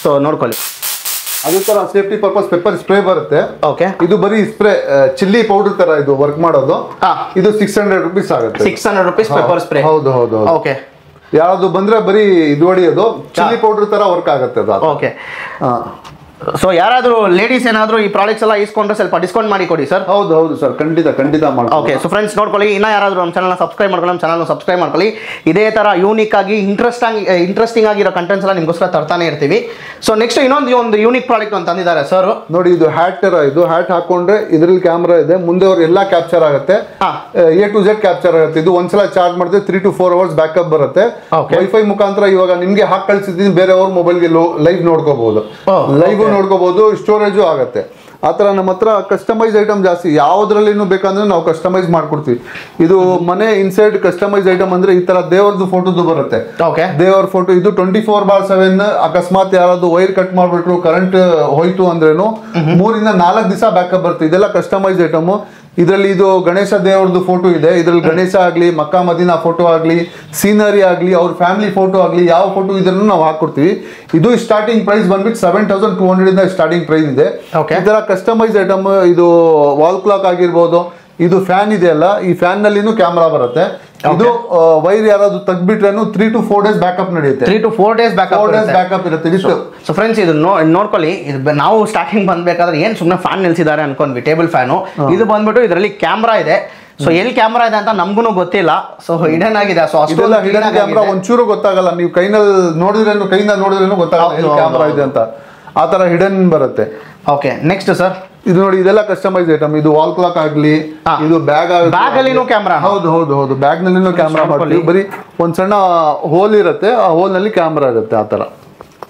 ಸೊ ನೋಡ್ಕೊಳ್ಳಿ. ಅದೇ ತರ ಸೇಫ್ಟಿ ಪರ್ಪಸ್ ಪೆಪ್ಪರ್ ಸ್ಪ್ರೇ ಬರುತ್ತೆ. ಓಕೆ, ಇದು ಬರೀ ಸ್ಪ್ರೇ ಚಿಲ್ಲಿ ಪೌಡರ್ ತರ ಇದು ವರ್ಕ್ ಮಾಡೋದು. ಇದು 600 rupees ಆಗುತ್ತೆ. 600 rupees ಪೆಪ್ಪರ್ ಸ್ಪ್ರೇ. ಹೌದು. ಓಕೆ, ಯಾವ್ದು ಬಂದ್ರೆ ಬರೀ ಇದು ಹೊಡಿಯೋದು ಚಿಲ್ಲಿ ಪೌಡರ್ ತರ ವರ್ಕ್ ಆಗುತ್ತೆ ಅದು. ಓಕೆ, ಸೊ ಯಾರಾದರೂ ಲೇಡೀಸ್ ಏನಾದರೂ ಈ ಪ್ರಾಡಕ್ಟ್ಸ್ ಎಲ್ಲ ಇಸ್ಕೊಂಡ್ರೆ ಸ್ವಲ್ಪ ಡಿಸ್ಕೌಂಟ್ ಮಾಡಿ ಕೊಡಿ ಸರ್. ಹೌದು ಸರ್, ಖಂಡಿತ ಮಾಡಿ. ಓಕೆ, ಸೊ ಫ್ರೆಂಡ್ಸ್ ನೋಡ್ಕೊಳ್ಳಿ. ಇನ್ನ ಯಾರಾದರೂ ನಮ್ಮ ಚಾನಲ್ನ ಸಬ್ಸ್ಕ್ರೈಬ್ ಮಾಡ್ಕೊಳ್ಳಿ, ನಮ್ಮ ಚಾನಲ್ನ ಸಬ್ಸ್ಕ್ರೈಬ್ ಮಾಡ್ಕೊಳ್ಳಿ. ಇದೇ ತರ ಯೂನಿಕ್ ಆಗಿ ಇಂಟ್ರೆಸ್ಟಿಂಗ್ ಆಗಿರೋ ಕಂಟೆಂಟ್ಸ್ ಎಲ್ಲ ನಿಮ್ಗೋಸ್ಕರ ತರ್ತಾನೆ ಇರ್ತೀವಿ. ಸೊ ನೆಕ್ಸ್ಟ್ ಇನ್ನೊಂದು ಯೂನಿಕ್ ಪ್ರಾಡಕ್ಟ್ ಅಂತ ತಂದಿದ್ದಾರೆ ಸರ್. ನೋಡಿ, ಇದು ಹ್ಯಾಟ್ ತರ. ಇದು ಹ್ಯಾಟ್ ಹಾಕೊಂಡ್ರೆ ಇದ್ರಲ್ಲಿ ಕ್ಯಾಮ್ರಾ ಇದೆ, ಮುಂದೆ ಅವ್ರು ಎಲ್ಲ ಕ್ಯಾಪ್ಚರ್ ಆಗುತ್ತೆ, A to Z ಕ್ಯಾಪ್ಚರ್ ಆಗುತ್ತೆ. ಇದು ಒಂದ್ಸಲ ಚಾರ್ಜ್ ಮಾಡಿದ್ರೆ 3 to 4 hours ಬ್ಯಾಕಪ್ ಬರುತ್ತೆ. ವೈಫೈ ಮುಖಾಂತರ ಇವಾಗ ನಿಮ್ಗೆ ಹಾಕಿ ಕಳ್ಸಿದ್ದೀನಿ, ಬೇರೆಯವ್ರ ಮೊಬೈಲ್ಗೆ ಲೈವ್ ನೋಡ್ಕೋಬಹುದು, ನೋಡ್ಕೋಬಹುದು, ಸ್ಟೋರೇಜು ಆಗುತ್ತೆ. ಆ ಥರ ನಮ್ಮ ಹತ್ರ ಕಸ್ಟಮೈಸ್ ಐಟಮ್ ಜಾಸ್ತಿ, ಯಾವುದ್ರಲ್ಲಿನೂ ಬೇಕಂದ್ರೆ ನಾವು ಕಸ್ಟಮೈಸ್ ಮಾಡ್ಕೊಡ್ತೀವಿ. ಇದು ಮನೆ ಇನ್ಸೈಡ್ ಕಸ್ಟಮೈಸ್ ಐಟಮ್ ಅಂದ್ರೆ ಈ ತರ ದೇವ್ರದ್ದು ಫೋಟೋದು ಬರುತ್ತೆ. ದೇವರ ಫೋಟೋ ಇದು 24/7. ಅಕಸ್ಮಾತ್ ಯಾರಾದ್ರು ವೈರ್ ಕಟ್ ಮಾಡ್ಬಿಟ್ರು, ಕರೆಂಟ್ ಹೋಯ್ತು ಅಂದ್ರೇನು 3 ಇಂದ 4 ದಿವಸ ಬ್ಯಾಕಪ್ ಬರುತ್ತೆ. ಇದೆಲ್ಲ ಕಸ್ಟಮೈಸ್ ಐಟಮ್. ಇದರಲ್ಲಿ ಇದು ಗಣೇಶ ದೇವ್ರದ್ದು ಫೋಟೋ ಇದೆ. ಇದರಲ್ಲಿ ಗಣೇಶ ಆಗ್ಲಿ, ಮಕ್ಕಾ ಮದೀನಾ ಫೋಟೋ ಆಗ್ಲಿ, ಸೀನರಿ ಆಗ್ಲಿ, ಅವ್ರ ಫ್ಯಾಮಿಲಿ ಫೋಟೋ ಆಗ್ಲಿ, ಯಾವ ಫೋಟೋ ಇದನ್ನು ನಾವು ಹಾಕೊಡ್ತೀವಿ. ಇದು ಸ್ಟಾರ್ಟಿಂಗ್ ಪ್ರೈಸ್ ಬಂದ್ಬಿಟ್ಟು 7200 ಇಂದ ಸ್ಟಾರ್ಟಿಂಗ್ ಪ್ರೈಸ್ ಇದೆ. ಈ ತರ ಕಸ್ಟಮೈಸ್ ಐಟಮ್. ಇದು ವಾಲ್ ಕ್ಲಾಕ್ ಆಗಿರ್ಬೋದು. ಇದು ಫ್ಯಾನ್ ಇದೆಯಲ್ಲ, ಈ ಫ್ಯಾನ್ ನಲ್ಲಿನೂ ಕ್ಯಾಮ್ರಾ ಬರುತ್ತೆ. ಇದು ವೈರ್ ಯಾರಾದ್ರೂ ತೆಗ್ಬಿಟ್ರೇನು 3 to 4 days ಬ್ಯಾಕಪ್ ನಡೆಯುತ್ತೆ. 3 to 4 days ಬ್ಯಾಕಪ್ ಇರುತ್ತೆ. ಸೊ ಫ್ರೆಂಡ್ಸ್ ಇದು ನೋಡ್ಕೊಳ್ಳಿ. ನಾವು ಸ್ಟಾರ್ಟಿಂಗ್ ಬಂದ್ಬೇಕಾದ್ರೆ ಏನ್ ಸುಮ್ಮನೆ ಫ್ಯಾನ್ ನಿಲ್ಸಿದ್ದಾರೆ ಅನ್ಕೊಂಡ್ವಿ, ಟೇಬಲ್ ಫ್ಯಾನು. ಇದು ಬಂದ್ಬಿಟ್ಟು ಇದರಲ್ಲಿ ಕ್ಯಾಮ್ರಾ ಇದೆ. ಸೊ ಎಲ್ಲಿ ಕ್ಯಾಮ್ರಾ ಇದೆ ಅಂತ ನಮ್ಗೂ ಗೊತ್ತಿಲ್ಲ. ಸೊ ಹಿಡನ್ ಆಗಿದೆ. ಸೊ ಅಷ್ಟೆಲ್ಲ ಹಿಡನ್ ಕ್ಯಾಮ್ರಾ ಒಂಚೂರು ಗೊತ್ತಾಗಲ್ಲ. ನೀವು ಕೈಯಿಂದ ನೋಡಿದ್ರೇನು ಗೊತ್ತಾಗಲ್ಲ ಕ್ಯಾಮ್ರಾ ಇದೆ ಅಂತ. ಆ ತರ ಹಿಡನ್ ಬರುತ್ತೆ. Okay, next sir. ಇದು ನೋಡಿ, ಇದೆಲ್ಲ ಕಸ್ಟಮೈಸ್ ಐಟಮ್. ಇದು ವಾಲ್ ಕ್ಲಾಕ್ ಆಗ್ಲಿ, ಇದು ಬ್ಯಾಗ್ ಅಲ್ಲಿನೂ ಕ್ಯಾಮ್ರಾ. ಹೌದು, ಬ್ಯಾಗ್ ನಲ್ಲಿನೂ ಕ್ಯಾಮ್ರಾ ಮಾಡ್ತೀವಿ. ಬರೀ ಒಂದ್ ಸಣ್ಣ ಹೋಲ್ ಇರುತ್ತೆ, ಆ ಹೋಲ್ ನಲ್ಲಿ ಕ್ಯಾಮ್ರಾ ಇರುತ್ತೆ. ಆ ತರ.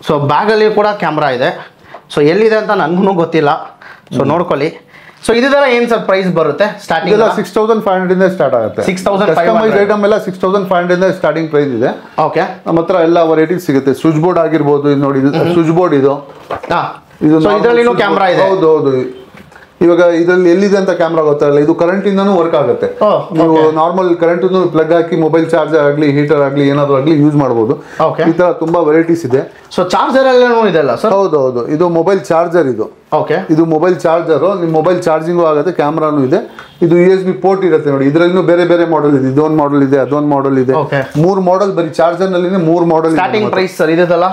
ಸೊ ಬ್ಯಾಗ್ ಅಲ್ಲಿ ಕೂಡ ಕ್ಯಾಮ್ರಾ ಇದೆ. ಸೊ ಎಲ್ಲಿದೆ ಅಂತ ನನ್ಗೂ ಗೊತ್ತಿಲ್ಲ. ಸೊ ನೋಡ್ಕೊಳ್ಳಿ. ಸೊ ಇದೆಲ್ಲ ಏನ್ ಸರ್ ಪ್ರೈಸ್ ಬರುತ್ತೆ? ಸ್ಟಾರ್ಟಿಂಗ್ 6500 ಇಂದ ಸ್ಟಾರ್ಟ್ ಆಗುತ್ತೆ. 6500 ಕಸ್ಟಮೈಸ್ ಐಟಮ್ ಎಲ್ಲ 6500 ಇಂದ ಸ್ಟಾರ್ಟಿಂಗ್ ಪ್ರೈಸ್ ಇದೆ. ಓಕೆ, ನಮ್ಮ ಹತ್ರ ಎಲ್ಲ ವೆರೈಟೀಸ್ ಸಿಗುತ್ತೆ. ಸ್ವಿಚ್ ಬೋರ್ಡ್ ಆಗಿರ್ಬೋದು. ಇದು ನೋಡಿ, ಸ್ವಿಚ್ ಬೋರ್ಡ್ ಇದು. ಇದರಲ್ಲಿನೂ ಕ್ಯಾಮ್ರಾ ಇದೆ. ಹೌದು. ಇವಾಗ ಇದರಲ್ಲಿ ಎಲ್ಲಿದೆ ಅಂತ ಕ್ಯಾಮ್ರಾ ಗೊತ್ತಾಗಲ್ಲ. ಇದು ಕರೆಂಟ್ ಇಂದಾನು ವರ್ಕ್ ಆಗುತ್ತೆ. ನೀವು ನಾರ್ಮಲ್ ಕರೆಂಟ್ ಪ್ಲಗ್ ಹಾಕಿ ಮೊಬೈಲ್ ಚಾರ್ಜರ್ ಆಗ್ಲಿ, ಹೀಟರ್ ಆಗ್ಲಿ, ಏನಾದ್ರು ಆಗ್ಲಿ ಯೂಸ್ ಮಾಡಬಹುದು. ಈ ತರ ತುಂಬಾ ವೆರೈಟೀಸ್ ಇದೆ. ಸೊ ಚಾರ್ಜರ್ ಎಲ್ಲ ಇದೆಲ್ಲ ಸರ್? ಹೌದು. ಇದು ಮೊಬೈಲ್ ಚಾರ್ಜರ್. ಇದು ಮೊಬೈಲ್ ಚಾರ್ಜರ್. ನಿಮ್ ಮೊಬೈಲ್ ಚಾರ್ಜಿಂಗು ಆಗುತ್ತೆ, ಕ್ಯಾಮ್ರಾನು ಇದೆ. ಇದು USB ಪೋರ್ಟ್ ಇರುತ್ತೆ. ನೋಡಿ, ಇದರಲ್ಲೂ ಬೇರೆ ಮಾಡೆಲ್ ಇದೆ. ಇದೊಂದು ಮಾಡೆಲ್ ಇದೆ, ಅದೊಂದು ಮಾಡೆಲ್ ಇದೆ. 3 ಮಾಡೆಲ್ ಬರೀ ಚಾರ್ಜರ್ ನಲ್ಲಿ 3 ಮಾಡೆಲ್. ಸ್ಟಾರ್ಟಿಂಗ್ ಪ್ರೈಸ್ ಸರ್ ಇದೆಲ್ಲ?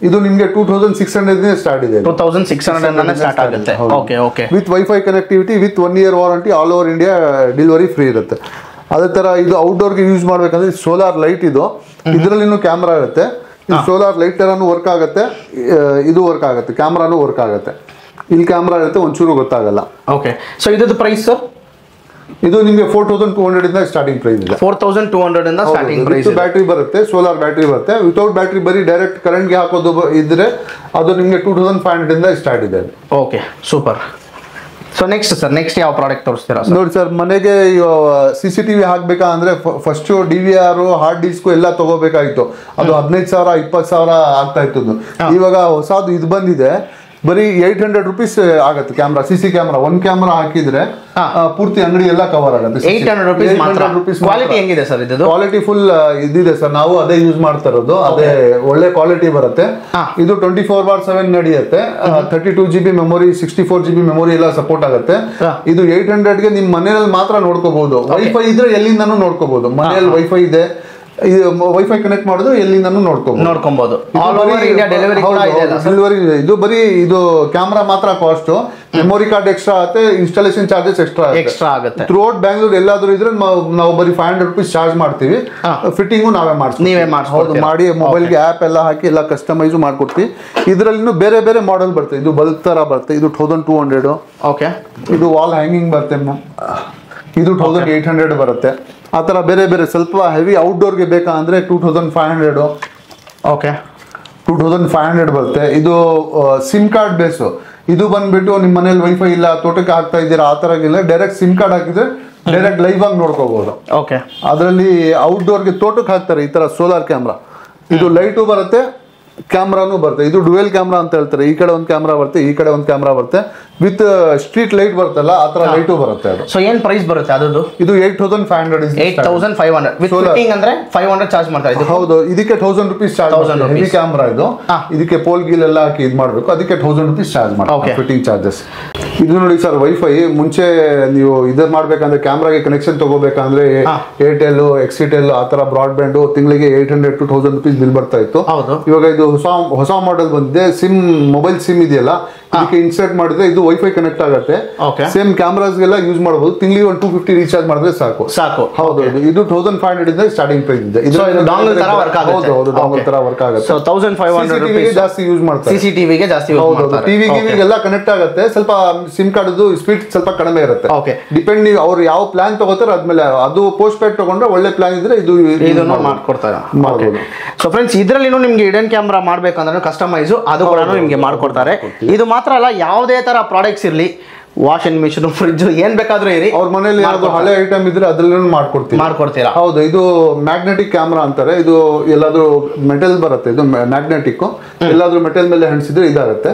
ಇದು ನಿಮಗೆ 2600 ಸ್ಟಾರ್ಟ್ ಇದೆ. 2600 ಸ್ಟಾರ್ಟ್ ಆಗುತ್ತೆ. Okay. With wifi connectivity, with 1 year warranty, all over India delivery free ಇರುತ್ತೆ. ಅದೇ ತರ ಇದು ಔಟ್ಡೋರ್ಗೆ ಯೂಸ್ ಮಾಡ್ಬೇಕಂದ್ರೆ ಸೋಲಾರ್ ಲೈಟ್. ಇದರಲ್ಲಿನೂ ಕ್ಯಾಮ್ರಾ ಇರುತ್ತೆ. ಇದು ಸೋಲಾರ್ ಲೈಟ್ ತರಾನು ವರ್ಕ್ ಆಗುತ್ತೆ. ಇದು ವರ್ಕ್ ಆಗುತ್ತೆ, ಕ್ಯಾಮ್ರಾನು ವರ್ಕ್ ಆಗುತ್ತೆ. ಇಲ್ಲಿ ಕ್ಯಾಮ್ರಾ ಇರುತ್ತೆ, ಒಂಚೂರು ಗೊತ್ತಾಗಲ್ಲ. ಓಕೆ. ಸೊ ಇದ್ರ ಪ್ರೈಸ್ ಸರ್? ಇದು ನಿಮಗೆ 4200 ಇಂದ ಸ್ಟಾರ್ಟಿಂಗ್ ಪ್ರೈಸ್ ಇದೆ. 4200 ಇಂದ ಸ್ಟಾರ್ಟಿಂಗ್ ಪ್ರೈಸ್. ಬ್ಯಾಟ್ರಿ ಬರುತ್ತೆ, ಸೋಲಾರ್ ಬ್ಯಾಟ್ರಿ ಬರುತ್ತೆ. ವಿತೌಟ್ ಬ್ಯಾಟ್ರಿ ಬರೀ ಡೈರೆಕ್ಟ್ ಕರೆಂಟ್ ಗೆ ಹಾಕೋದು ಇದ್ರೆ ಅದು ನಿಮಗೆ 2500 ಇಂದ ಸ್ಟಾರ್ಟ್ ಇದೆ. Okay, super. So next sir, next ಯಾವ ಪ್ರಾಡಕ್ಟ್ ತೋರಿಸ್ತೀರಾ? ನೋಡಿ ಸರ್, ಮನೆಗೆ CCTV ಹಾಕ್ಬೇಕಾ ಅಂದ್ರೆ ಫಸ್ಟ್ DVR, ಹಾರ್ಡ್ ಡಿಸ್ಕ್ ಎಲ್ಲ ತಗೋಬೇಕಾಯ್ತು. ಅದು 15,000 20,000 ಆಗ್ತಾ ಇತ್ತು. ಇವಾಗ ಹೊಸದು ಇದು ಬಂದಿದೆ. ಬರೀ 800 rupees ಆಗುತ್ತೆ ಕ್ಯಾಮ್ರಾ. CC ಕ್ಯಾಮ್ರಾ 1 ಕ್ಯಾಮ್ರಾ ಹಾಕಿದ್ರೆ ಪೂರ್ತಿ ಅಂಗಡಿ ಎಲ್ಲ ಕವರ್ ಆಗುತ್ತೆ. 800 rupees. ಕ್ವಾಲಿಟಿ ಹೆಂಗಿದೆ ಸರ್ ಇದು? ಕ್ವಾಲಿಟಿ ಫುಲ್ ಇದಿದೆ ಸರ್. ನಾವು ಅದೇ ಯೂಸ್ ಮಾಡ್ತಾ ಇರೋದು. ಅದೇ ಒಳ್ಳೆ ಕ್ವಾಲಿಟಿ ಬರುತ್ತೆ. ಇದು 24/7 ನಡೆಯುತ್ತೆ. 32 GB ಮೆಮೊರಿ, 64 GB ಮೆಮೊರಿ ಎಲ್ಲ ಸಪೋರ್ಟ್ ಆಗುತ್ತೆ. ಇದು 800ಗೆ ನಿಮ್ ಮನೆಯಲ್ಲಿ ಮಾತ್ರ ನೋಡ್ಕೋಬಹುದು. ವೈಫೈ ಇದ್ರೆ ಎಲ್ಲಿಂದಾನು ನೋಡ್ಕೋಬಹುದು. ಮನೆಯಲ್ಲಿ ವೈಫೈ ಇದೆ, ವೈಫೈ ಕನೆಕ್ಟ್ ಮಾಡಿದ್ರು ಎಲ್ಲಿಂದನೂ ನೋಡ್ಕೊಬಹುದು. ಆಲ್ ಓವರ್ ಇಂಡಿಯಾ ಡೆಲಿವರಿ ಕೂಡ ಇದೆ ಅಲ್ಲ ಸರ್? ಡೆಲಿವರಿ ಇದು ಬರೀ ಇದು ಕ್ಯಾಮ್ರಾ ಮಾತ್ರ ಕಾಸ್ಟ್, ಮೆಮೊರಿ ಕಾರ್ಡ್ ಎಕ್ಸ್ಟ್ರಾ ಆಗುತ್ತೆ, ಇನ್ಸ್ಟಾಲೇಷನ್ ಚಾರ್ಜಸ್ ಎಕ್ಸ್ಟ್ರಾ ಆಗುತ್ತೆ. ಥ್ರೂ ಔಟ್ ಬ್ಯಾಂಗ್ಳೂರ್ ಎಲ್ಲಾದ್ರೂ ಇದ್ರೆ ನಾವು ಬರೀ 500 rupees ಚಾರ್ಜ್ ಮಾಡ್ತೀವಿ, ಫಿಟ್ಟಿಂಗು ನಾವೇ ಮಾಡ್ತೀವಿ, ಮಾಡಿ ಮೊಬೈಲ್ಗೆ ಆ್ಯಪ್ ಎಲ್ಲ ಹಾಕಿ ಎಲ್ಲ ಕಸ್ಟಮೈಸು ಮಾಡ್ಕೊಡ್ತೀವಿ. ಇದರಲ್ಲಿ ಬೇರೆ ಬೇರೆ ಮಾಡೆಲ್ ಬರುತ್ತೆ. ಇದು ಬಲ್ಬ್ ತರ ಬರುತ್ತೆ, ಇದು 1200. ಓಕೆ, ಇದು ವಾಲ್ ಹ್ಯಾಂಗಿಂಗ್ ಬರುತ್ತೆ, ಇದು 1800 ಬರುತ್ತೆ. ಆ ಥರ ಬೇರೆ ಬೇರೆ ಸ್ವಲ್ಪ ಹೆವಿ ಔಟ್ಡೋರ್ಗೆ ಬೇಕಾ ಅಂದರೆ 2500. ಓಕೆ, 2500 ಬರುತ್ತೆ. ಇದು ಸಿಮ್ ಕಾರ್ಡ್ ಬೇಸು. ಇದು ಬಂದ್ಬಿಟ್ಟು ನಿಮ್ಮ ಮನೇಲಿ ವೈಫೈ ಇಲ್ಲ, ತೋಟಕ್ಕೆ ಹಾಕ್ತಾ ಇದ್ದೀರಾ, ಆ ಥರ ಇಲ್ಲ, ಡೈರೆಕ್ಟ್ ಸಿಮ್ ಕಾರ್ಡ್ ಹಾಕಿದ್ರೆ ಡೈರೆಕ್ಟ್ ಲೈವ್ ಆಗಿ ನೋಡ್ಕೋಬಹುದು. ಓಕೆ, ಅದರಲ್ಲಿ ಔಟ್ಡೋರ್ಗೆ ತೋಟಕ್ಕೆ ಹಾಕ್ತಾರೆ ಈ ಥರ ಸೋಲಾರ್ ಕ್ಯಾಮ್ರಾ. ಇದು ಲೈಟು ಬರುತ್ತೆ, ಕ್ಯಾಮ್ರಾನು ಬರುತ್ತೆ. ಇದು ಡುವೆಲ್ ಕ್ಯಾಮ್ರಾ ಅಂತ ಹೇಳ್ತಾರೆ. ಈ ಕಡೆ ಒಂದು ಕ್ಯಾಮ್ರಾ ಬರುತ್ತೆ, ಈ ಕಡೆ ಒಂದು ಕ್ಯಾಮ್ರಾ ಬರುತ್ತೆ, ವಿತ್ ಸ್ಟ್ರೀಟ್ ಲೈಟ್ ಬರುತ್ತಲ್ಲ ಆ ತರ ಲೈಟು ಬರುತ್ತೆ. ಅದು ಸೊ ಏನ್ ಪ್ರೈಸ್ ಬರುತ್ತೆ ಅದದು? ಇದು 8500. 8500 ವಿತ್ ಫಿಟ್ಟಿಂಗ್ ಅಂದ್ರೆ 500 ಚಾರ್ಜ್ ಮಾಡ್ತಾರೆ ಇದು? ಹೌದು, ಇದಕ್ಕೆ 1000 rupees ಚಾರ್ಜ್. ಹೆವಿ ಕ್ಯಾಮ್ರಾ ಇದು, ಇದಕ್ಕೆ ಪೋಲ್ ಗೀಲ್ ಎಲ್ಲ ಹಾಕಿ ಇದು ಮಾಡಬೇಕು, ಅದಕ್ಕೆ 1000 rupees ಚಾರ್ಜ್ ಮಾಡ್ತಾರೆ ಫಿಟ್ಟಿಂಗ್ ಚಾರ್ಜಸ್. ಇದು ನೋಡಿ ಸರ್, ವೈಫೈ ಮುಂಚೆ ನೀವು ಇದನ್ನ ಮಾಡ್ಬೇಕಂದ್ರೆ ಕ್ಯಾಮ್ರಾಗೆ ಕನೆಕ್ಷನ್ ತಗೋಬೇಕಂದ್ರೆ ಏರ್ಟೆಲ್, ಎಕ್ಸಿಟೆಲ್ ಆ ತರ ಬ್ರಾಡ್ಬ್ಯಾಂಡ್ ತಿಂಗಳಿಗೆ 800 to 1000 rupees ಬಿಲ್ ಬರ್ತಾ ಇತ್ತು. ಇವಾಗ ಇದು ಹೊಸ ಮಾಡೆಲ್ ಬಂದಿದೆ. ಸಿಮ್, ಮೊಬೈಲ್ ಸಿಮ್ ಇದೆಯಲ್ಲ, ಇದಕ್ಕೆ ಇನ್ಸರ್ಟ್ ಮಾಡಿದ್ರೆ ಇದು ವೈಫೈ ಕನೆಕ್ಟ್ ಆಗುತ್ತೆ. ಸೇಮ್ ಕ್ಯಾಮ್ರಾಸ್ಗೆಲ್ಲ ಯೂಸ್ ಮಾಡಬಹುದು. ತಿಂಗಳಿಗೆ 250 ರೀಚಾರ್ಜ್ ಮಾಡಿದ್ರೆ ಸಾಕು. ಹೌದು, ಇದು 1500 ಇಂದ ಸ್ಟಾರ್ಟಿಂಗ್ ಪ್ರೈಸ್ ಇದೆ. ಇದು ಡಾಂಗಲ್ ತರ ವರ್ಕ್ ಆಗುತ್ತೆ. ಹೌದು, ಡಾಂಗಲ್ ತರ ವರ್ಕ್ ಆಗುತ್ತೆ. ಸೊ 1500 ರೂಪಾಯಿ ಜಾಸ್ತಿ ಯೂಸ್ ಮಾಡ್ತಾರೆ. ಸಿಸಿಟಿವಿ ಗೆ ಜಾಸ್ತಿ ಯೂಸ್ ಮಾಡ್ತಾರೆ. ಟಿವಿಗೆಲ್ಲ ಕನೆಕ್ಟ್ ಆಗುತ್ತೆ. ಸ್ವಲ್ಪ ಸಿಮ್ ಕಾರ್ಡ್ ಸ್ಪೀಡ್ ಸ್ವಲ್ಪ ಕಡಿಮೆ ಇರುತ್ತೆ. ಡಿಪೆಂಡ್ ನೀವು ಅವ್ರು ಯಾವ ಪ್ಲಾನ್ ತಗೋತಾರೆ ಅದ್ಮೇಲೆ. ಅದು ಪೋಸ್ಟ್ ಪೇಡ್ ತಗೊಂಡ್ರೆ ಒಳ್ಳೆ ಪ್ಲಾನ್ ಇದ್ರೆ ಇದನ್ನು ಮಾಡ್ಕೊಡ್ತಾರೆ. ಸೊ ಫ್ರೆಂಡ್ಸ್, ಇದರಲ್ಲಿ ನಿಮ್ಗೆ ಹಿಡನ್ ಕ್ಯಾಮ್ರಾ ಮಾಡ್ಬೇಕಂದ್ರೆ ಕಸ್ಟಮೈಸ್ ಅದು ಕೂಡ ನಿಮ್ಗೆ ಮಾಡ್ಕೊಡ್ತಾರೆ. ಇದು ಮಾತ್ರ ಅಲ್ಲ, ಯಾವುದೇ ತರ ಪ್ರಾಡಕ್ಟ್ಸ್ ಇರಲಿ, ವಾಷಿಂಗ್ ಮಿಷಿನ್, ಫ್ರಿಡ್ಜ್, ಏನ್ ಬೇಕಾದ್ರೂ ಇರಿ, ಅವ್ರ ಮನೇಲಿ ಯಾವ್ದು ಹಳೆ ಐಟಮ್ ಇದ್ರೆ ಅದ್ರಲ್ಲೂ ಮಾಡ್ಕೊಡ್ತೀರಾ. ಹೌದು, ಇದು ಮ್ಯಾಗ್ನೆಟಿಕ್ ಕ್ಯಾಮ್ರಾ ಅಂತಾರೆ. ಇದು ಎಲ್ಲಾದ್ರೂ ಮೆಟಲ್ ಬರುತ್ತೆ, ಇದು ಮ್ಯಾಗ್ನೆಟಿಕ್. ಎಲ್ಲಾದ್ರೂ ಮೆಟಲ್ ಮೇಲೆ ಹಣಿಸಿದ್ರೆ ಇದಾಗುತ್ತೆ.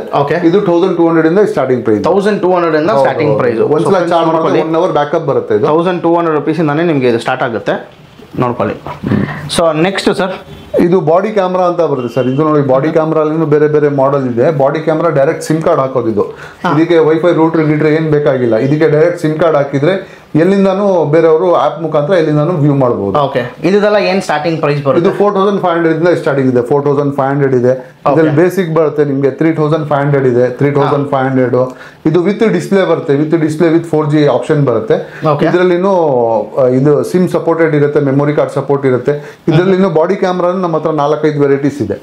ಇದು 1200 ಇಂದ ಸ್ಟಾರ್ಟಿಂಗ್ ಪ್ರೈಸ್. 1200 ಇಂದ ಸ್ಟಾರ್ಟಿಂಗ್ ಪ್ರೈಸ್. ಒಂದ್ಸಲ ಚಾರ್ಜ್ ಮಾಡ್ಕೊಳ್ಳಿ, 1 hour ಬ್ಯಾಕಪ್ ಬರುತ್ತೆ. ಇದು 1200 rupees ಇಂದಾನೆ ನಿಮ್ಗೆ ಇದು ಸ್ಟಾರ್ಟ್ ಆಗುತ್ತೆ, ನೋಡ್ಕೊಳ್ಳಿ. ಸೊ ನೆಕ್ಸ್ಟ್ ಸರ್, ಇದು ಬಾಡಿ ಕ್ಯಾಮ್ರಾ ಅಂತ ಬರುತ್ತೆ ಸರ್. ಇದು ನೋಡಿ, ಬಾಡಿ ಕ್ಯಾಮ್ರಾ ಬೇರೆ ಬೇರೆ ಮಾಡೆಲ್ ಇದೆ. Body camera direct sim card ಹಾಕೋದು. ಇದು ಇದಕ್ಕೆ ವೈಫೈ ರೂಟರ್ ಗೀಟ್ರ್ ಏನ್ ಬೇಕಾಗಿಲ್ಲ. ಇದಕ್ಕೆ ಡೈರೆಕ್ಟ್ ಸಿಮ್ ಕಾರ್ಡ್ ಹಾಕಿದ್ರೆ ಎಲ್ಲಿಂದಾನು ಬೇರೆಯವರು ಆಪ್ ಮುಖಾಂತರ ಎಲ್ಲಿಂದಾನು ವ್ಯೂ ಮಾಡಬಹುದು. ಓಕೆ, ಇದೆಲ್ಲ ಏನ್ ಸ್ಟಾರ್ಟಿಂಗ್ ಪ್ರೈಸ್ ಬರುತ್ತೆ? ಇದು 4500 ಇಂದ ಸ್ಟಾರ್ಟಿಂಗ್ ಇದೆ. 4500 ಇದೆ. ಇದ್ರಲ್ಲಿ ಬೇಸಿಕ್ ಬರುತ್ತೆ ನಿಮಗೆ 3500 ಇದೆ, 3500. ಇದು ವಿತ್ ಡಿಸ್ಪ್ಲೇ ಬರುತ್ತೆ, with display with 4G option ಬರುತ್ತೆ. ಇದರಲ್ಲಿ ಇದು ಸಿಮ್ ಸಪೋರ್ಟೆಡ್ ಇರುತ್ತೆ, ಮೆಮೊರಿ ಕಾರ್ಡ್ ಸಪೋರ್ಟ್ ಇರುತ್ತೆ. ಇದರಲ್ಲಿ ಬಾಡಿ ಕ್ಯಾಮ್ರಾ ನಮ್ಮ ಹತ್ರ 4-5 ವೆರೈಟೀಸ್ ಇದೆ.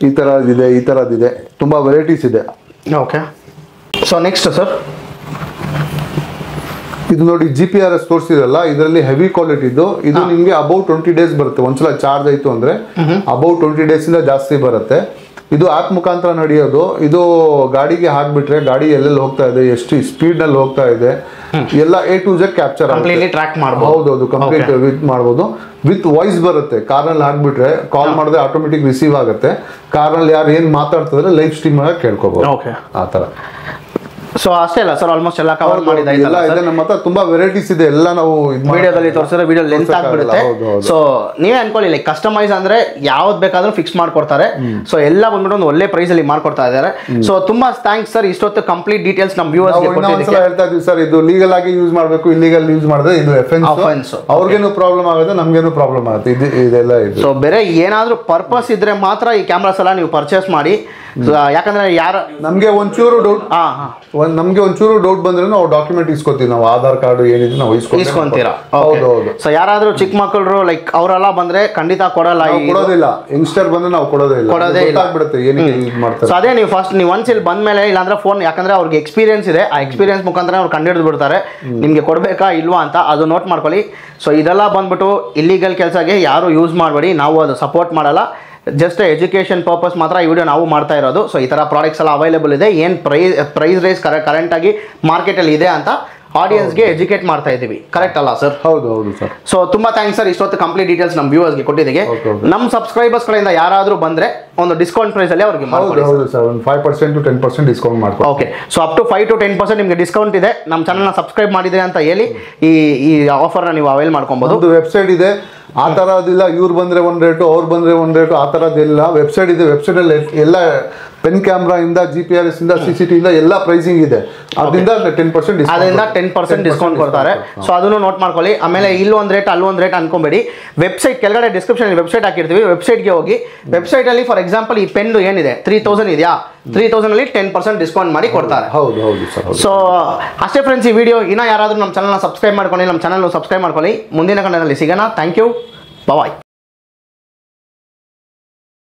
ಈ ತರದಿದೆ, ಈ ತರದಿದೆ, ತುಂಬಾ ವೆರೈಟೀಸ್ ಇದೆ. ಓಕೆ, ಸೊ ನೆಕ್ಸ್ಟ್ ಸರ್, ಇದು ನೋಡಿ GPRS ತೋರಿಸಿರಲ್ಲ, ಇದರಲ್ಲಿ ಹೆವಿ ಕ್ವಾಲಿಟಿ ಇದು. ಇದು ನಿಮ್ಗೆ ಅಬೌಟ್ 20 days ಬರುತ್ತೆ. ಒಂದ್ಸಲ ಚಾರ್ಜ್ ಆಯ್ತು ಅಂದ್ರೆ ಅಬೌಟ್ 20 days ಇಂದ ಜಾಸ್ತಿ ಬರುತ್ತೆ. ಇದು ಆಪ್ ಮುಖಾಂತರ ನಡೆಯೋದು. ಇದು ಗಾಡಿಗೆ ಹಾಕ್ಬಿಟ್ರೆ ಗಾಡಿ ಎಲ್ಲೆಲ್ಲಿ ಹೋಗ್ತಾ ಇದೆ, ಎಷ್ಟು ಸ್ಪೀಡ್ ನಲ್ಲಿ ಹೋಗ್ತಾ ಇದೆ, ಎಲ್ಲ A to Z capture track ಮಾಡಬಹುದು. ಹೌದೌದು, ಕಂಪ್ಲೀಟ್ ವಿತ್ ಮಾಡಬಹುದು. ವಿತ್ ವಾಯ್ಸ್ ಬರುತ್ತೆ. ಕಾರ್ನಲ್ಲಿ ಹಾಕ್ಬಿಟ್ರೆ ಕಾಲ್ ಮಾಡಿದ್ರೆ ಆಟೋಮೆಟಿಕ್ ರಿಸೀವ್ ಆಗುತ್ತೆ. ಕಾರ್ನಲ್ಲಿ ಯಾರು ಏನ್ ಮಾತಾಡ್ತಿದ್ರೆ ಲೈವ್ ಸ್ಟ್ರೀಮ್ ಆಗಿ ಕೇಳ್ಕೋಬಹುದು. ಆ ತರ. ಸೊ ಅಷ್ಟೇ ಅಲ್ಲ ಸರ್, ಆಲ್ಮೋಸ್ಟ್ ಎಲ್ಲ ಕವರ್ ಮಾಡಿದಾಯ್ತಲ್ಲ ಸರ್? ನಮ್ಮ ಹತ್ರ ತುಂಬಾ ವೆರೈಟೀಸ್ ಇದೆ. ಎಲ್ಲ ನಾವು ವಿಡಿಯೋದಲ್ಲಿ ತೋರಿಸಿದ್ರೆ ವಿಡಿಯೋ ಲೆಂತ್ ಆಗ್ಬಿಡುತ್ತೆ. ಸೊ ನೀವೇ ಅನ್ಕೊಳ್ಳಿ, ಲೈಕ್ ಕಸ್ಟಮೈಸ್ ಅಂದ್ರೆ ಯಾವ್ದು ಬೇಕಾದ್ರೂ ಫಿಕ್ಸ್ ಮಾಡ್ಕೊಡ್ತಾರೆ. ಸೊ ಎಲ್ಲ ಬಂದ್ಬಿಟ್ಟು ಒಂದು ಒಳ್ಳೆ ಪ್ರೈಸ್ ಅಲ್ಲಿ ಮಾಡ್ಕೊಡ್ತಾ ಇದ್ದಾರೆ. ಸೊ ತುಂಬಾ ಥ್ಯಾಂಕ್ಸ್ ಸರ್, ಇಷ್ಟೊತ್ತು ಕಂಪ್ಲೀಟ್ ಡೀಟೇಲ್ಸ್ ನಮ್ಮ ವ್ಯೂವರ್ಸ್ ಗೆ ಕೊಟ್ಟಿದ್ದಕ್ಕೆ. ಹೇಳ್ತಾ ಇದೀವಿ ಸರ್, ಇದು ಲೀಗಲ್ ಆಗಿ ಯೂಸ್ ಮಾಡಬೇಕು, ಇಲ್ಲಿಗಲ್ ಯೂಸ್ ಮಾಡಿದ್ರೆ ಇದು ಅಫೆನ್ಸ್. ಅವ್ರಿಗೇನು ಪ್ರಾಬ್ಲಮ್ ಆಗುತ್ತೆ, ನಮ್ಗೇನು ಪ್ರಾಬ್ಲಮ್ ಆಗುತ್ತೆ. ಇದೆಲ್ಲ ಇದು. ಸೊ ಬೇರೆ ಏನಾದ್ರೂ ಪರ್ಪಸ್ ಇದ್ರೆ ಮಾತ್ರ ಈ ಕ್ಯಾಮ್ರಾಸ್ ಎಲ್ಲ ನೀವು ಪರ್ಚೇಸ್ ಮಾಡಿ. ಯಾಕಂದ್ರೆ ಯಾರು ನಮ್ಗೆ ಒಂಚೂರು ಡೌಟ್ ಬಂದ್ರೆ ನಾವು ಡಾಕ್ಯುಮೆಂಟ್ ಇಸ್ಕೊತೀವಿ. ನಾವು ಆಧಾರ್ ಕಾರ್ಡ್ ಏನಿದೆ ನಾವು ಇಸ್ಕೊಂತೀರಾ? ಹೌದು. ಸೊ ಯಾರಾದ್ರೂ ಚಿಕ್ಕ ಮಕ್ಕಳು ಲೈಕ್ ಅವರೆಲ್ಲ ಬಂದ್ರೆ ಖಂಡಿತ ಕೊಡೋದಿಲ್ಲ. ಯಂಗ್ಸ್ಟರ್ ಬಂದ್ರೆ ನಾವು ಕೊಡೋದೇ ಇಲ್ಲ. ಸೊ ಅದೇ ನೀವು ಫಸ್ಟ್ ನೀವು ಒಂದ್ಸ ಇಲ್ಲಿ ಬಂದ್ಮೇಲೆ, ಇಲ್ಲಾಂದ್ರೆ ಫೋನ್, ಯಾಕಂದ್ರೆ ಅವ್ರಿಗೆ ಎಕ್ಸ್ಪೀರಿಯನ್ಸ್ ಇದೆ, ಆ ಎಕ್ಸ್ಪೀರಿಯನ್ಸ್ ಮುಖಾಂತರ ಅವ್ರು ಕಂಡಿಡಿದು ಬಿಡ್ತಾರೆ ನಿಮ್ಗೆ ಕೊಡ್ಬೇಕಾ ಇಲ್ವಾ ಅಂತ. ಅದು ನೋಟ್ ಮಾಡ್ಕೊಳ್ಳಿ. ಸೊ ಇದೆಲ್ಲ ಬಂದ್ಬಿಟ್ಟು ಇಲ್ಲಿಗಲ್ ಕೆಲಸಕ್ಕೆ ಯಾರು ಯೂಸ್ ಮಾಡಬೇಡಿ, ನಾವು ಅದು ಸಪೋರ್ಟ್ ಮಾಡಲ್ಲ. ಜಸ್ಟ್ ಎಜುಕೇಷನ್ ಪರ್ಪಸ್ ಮಾತ್ರ ಈ ವಿಡಿಯೋ ನಾವು ಮಾಡ್ತಾ ಇರೋದು. ಸೊ ಈ ಥರ ಪ್ರಾಡಕ್ಟ್ಸ್ ಎಲ್ಲ ಅವೈಲೇಬಲ್ ಇದೆ. ಏನು ಪ್ರೈಸ್ ರೇಸ್ ಕರೆಂಟಾಗಿ ಮಾರ್ಕೆಟಲ್ಲಿ ಇದೆ ಅಂತ ಆಡಿಯನ್ಸ್ಗೆ ಎಜುಕೇಟ್ ಮಾಡ್ತಾ ಇದ್ದೀವಿ. ಕರೆಕ್ಟ್ ಅಲ್ಲ ಸರ್? ಹೌದು ಸರ್. ಸೊ ತುಂಬಾ ಥ್ಯಾಂಕ್ಸ್ ಸರ್, ಇಷ್ಟೊತ್ತು ಕಂಪ್ಲೀಟ್ ಡೀಟೇಲ್ಸ್ ನಮ್ಮ ವ್ಯೂವರ್ಸ್ಗೆ ಕೊಟ್ಟಿದ್ದಕ್ಕೆ. ನಮ್ಮ ಸಬ್ಸ್ಕ್ರೈಬರ್ಸ್ ಕಡೆಯಿಂದ ಯಾರಾದರೂ ಬಂದ್ರೆ ಒಂದು ಡಿಸ್ಕೌಂಟ್ ಪ್ರೈಸ್ ಅಲ್ಲಿ ಅವ್ರಿಗೆ 5% to 10% ಡಿಸ್ಕೌಂಟ್ ಮಾಡ್ತೀವಿ. Okay, so up to 5 to 10% ನಿಮಗೆ ಡಿಸ್ಕೌಂಟ್ ಇದೆ. ನಮ್ಮ ಚಾನಲ್ನ ಸಬ್ಸ್ಕ್ರೈಬ್ ಮಾಡಿದ್ರೆ ಅಂತ ಹೇಳಿ ಈ ಆಫರ್ನ ನೀವು ಅವೈಲ್ ಮಾಡ್ಕೊಬಹುದು. ಒಂದು ವೆಬ್ಸೈಟ್ ಇದೆ, ಆ ಥರದಿಲ್ಲ. ಇವ್ರು ಬಂದ್ರೆ ಒಂದು ರೇಟು, ಅವ್ರು ಬಂದ್ರೆ ಒಂದು ರೇಟು, ಆ ಥರದಿಲ್ಲ. ವೆಬ್ಸೈಟ್ ಇದೆ. ವೆಬ್ಸೈಟಲ್ಲಿ ಎಲ್ಲ ಪೆನ್ ಕ್ಯಾಮ್ರಾ ಇಂದ GPRS ಇಂದ CCTV ಇಂದ ಎಲ್ಲ ಪ್ರೈಸಿಂಗ್ ಇದೆ. ಅದರಿಂದ 10% ಅದರಿಂದ 10% ಡಿಸ್ಕೌಂಟ್ ಕೊಡ್ತಾರೆ. ಸೊ ಅದನ್ನು ನೋಟ್ ಮಾಡ್ಕೊಳ್ಳಿ. ಆಮೇಲೆ ಇಲ್ಲೊಂದು ರೇಟ್ ಅಲ್ಲೊಂದು ರೇಟ್ ಅನ್ಕೊಂಬೇಡಿ. ವೆಬ್ಸೈಟ್ ಕೆಳಗಡೆ ಡಿಸ್ಕ್ರಿಪ್ಷನ್ ವೆಬ್ಸೈಟ್ ಹಾಕಿರ್ತೀವಿ. ವೆಬ್ಸೈಟ್ಗೆ ಹೋಗಿ ವೆಬ್ಸೈಟ್ ಅಲ್ಲಿ ಫಾರ್ ಎಕ್ಸಾಂಪಲ್ ಈ ಪೆನ್ ಏನಿದೆ 3000 ಇದೆಯಾ, 3000 ಅಲ್ಲಿ 10% ಡಿಸ್ಕೌಂಟ್ ಮಾಡಿ ಕೊಡ್ತಾರೆ. ಹೌದು ಸರ್. ಸೊ ಅಷ್ಟೇ ಫ್ರೆಂಡ್ಸ್, ಈ ವಿಡಿಯೋ ಇನ್ನ ಯಾರಾದ್ರೂ ನಮ್ಮ ಚಾನಲ್ನ ಸಬ್ಸ್ಕ್ರೈಬ್ ಮಾಡ್ಕೊಳ್ಳಿ, ನಮ್ಮ ಚಾನಲ್ ಸಬ್ಸ್ಕ್ರೈಬ್ ಮಾಡ್ಕೊಳ್ಳಿ. ಮುಂದಿನ ಕಂಟೆಂಟಲ್ಲಿ ಸಿಗೋಣ. Thank you, bye.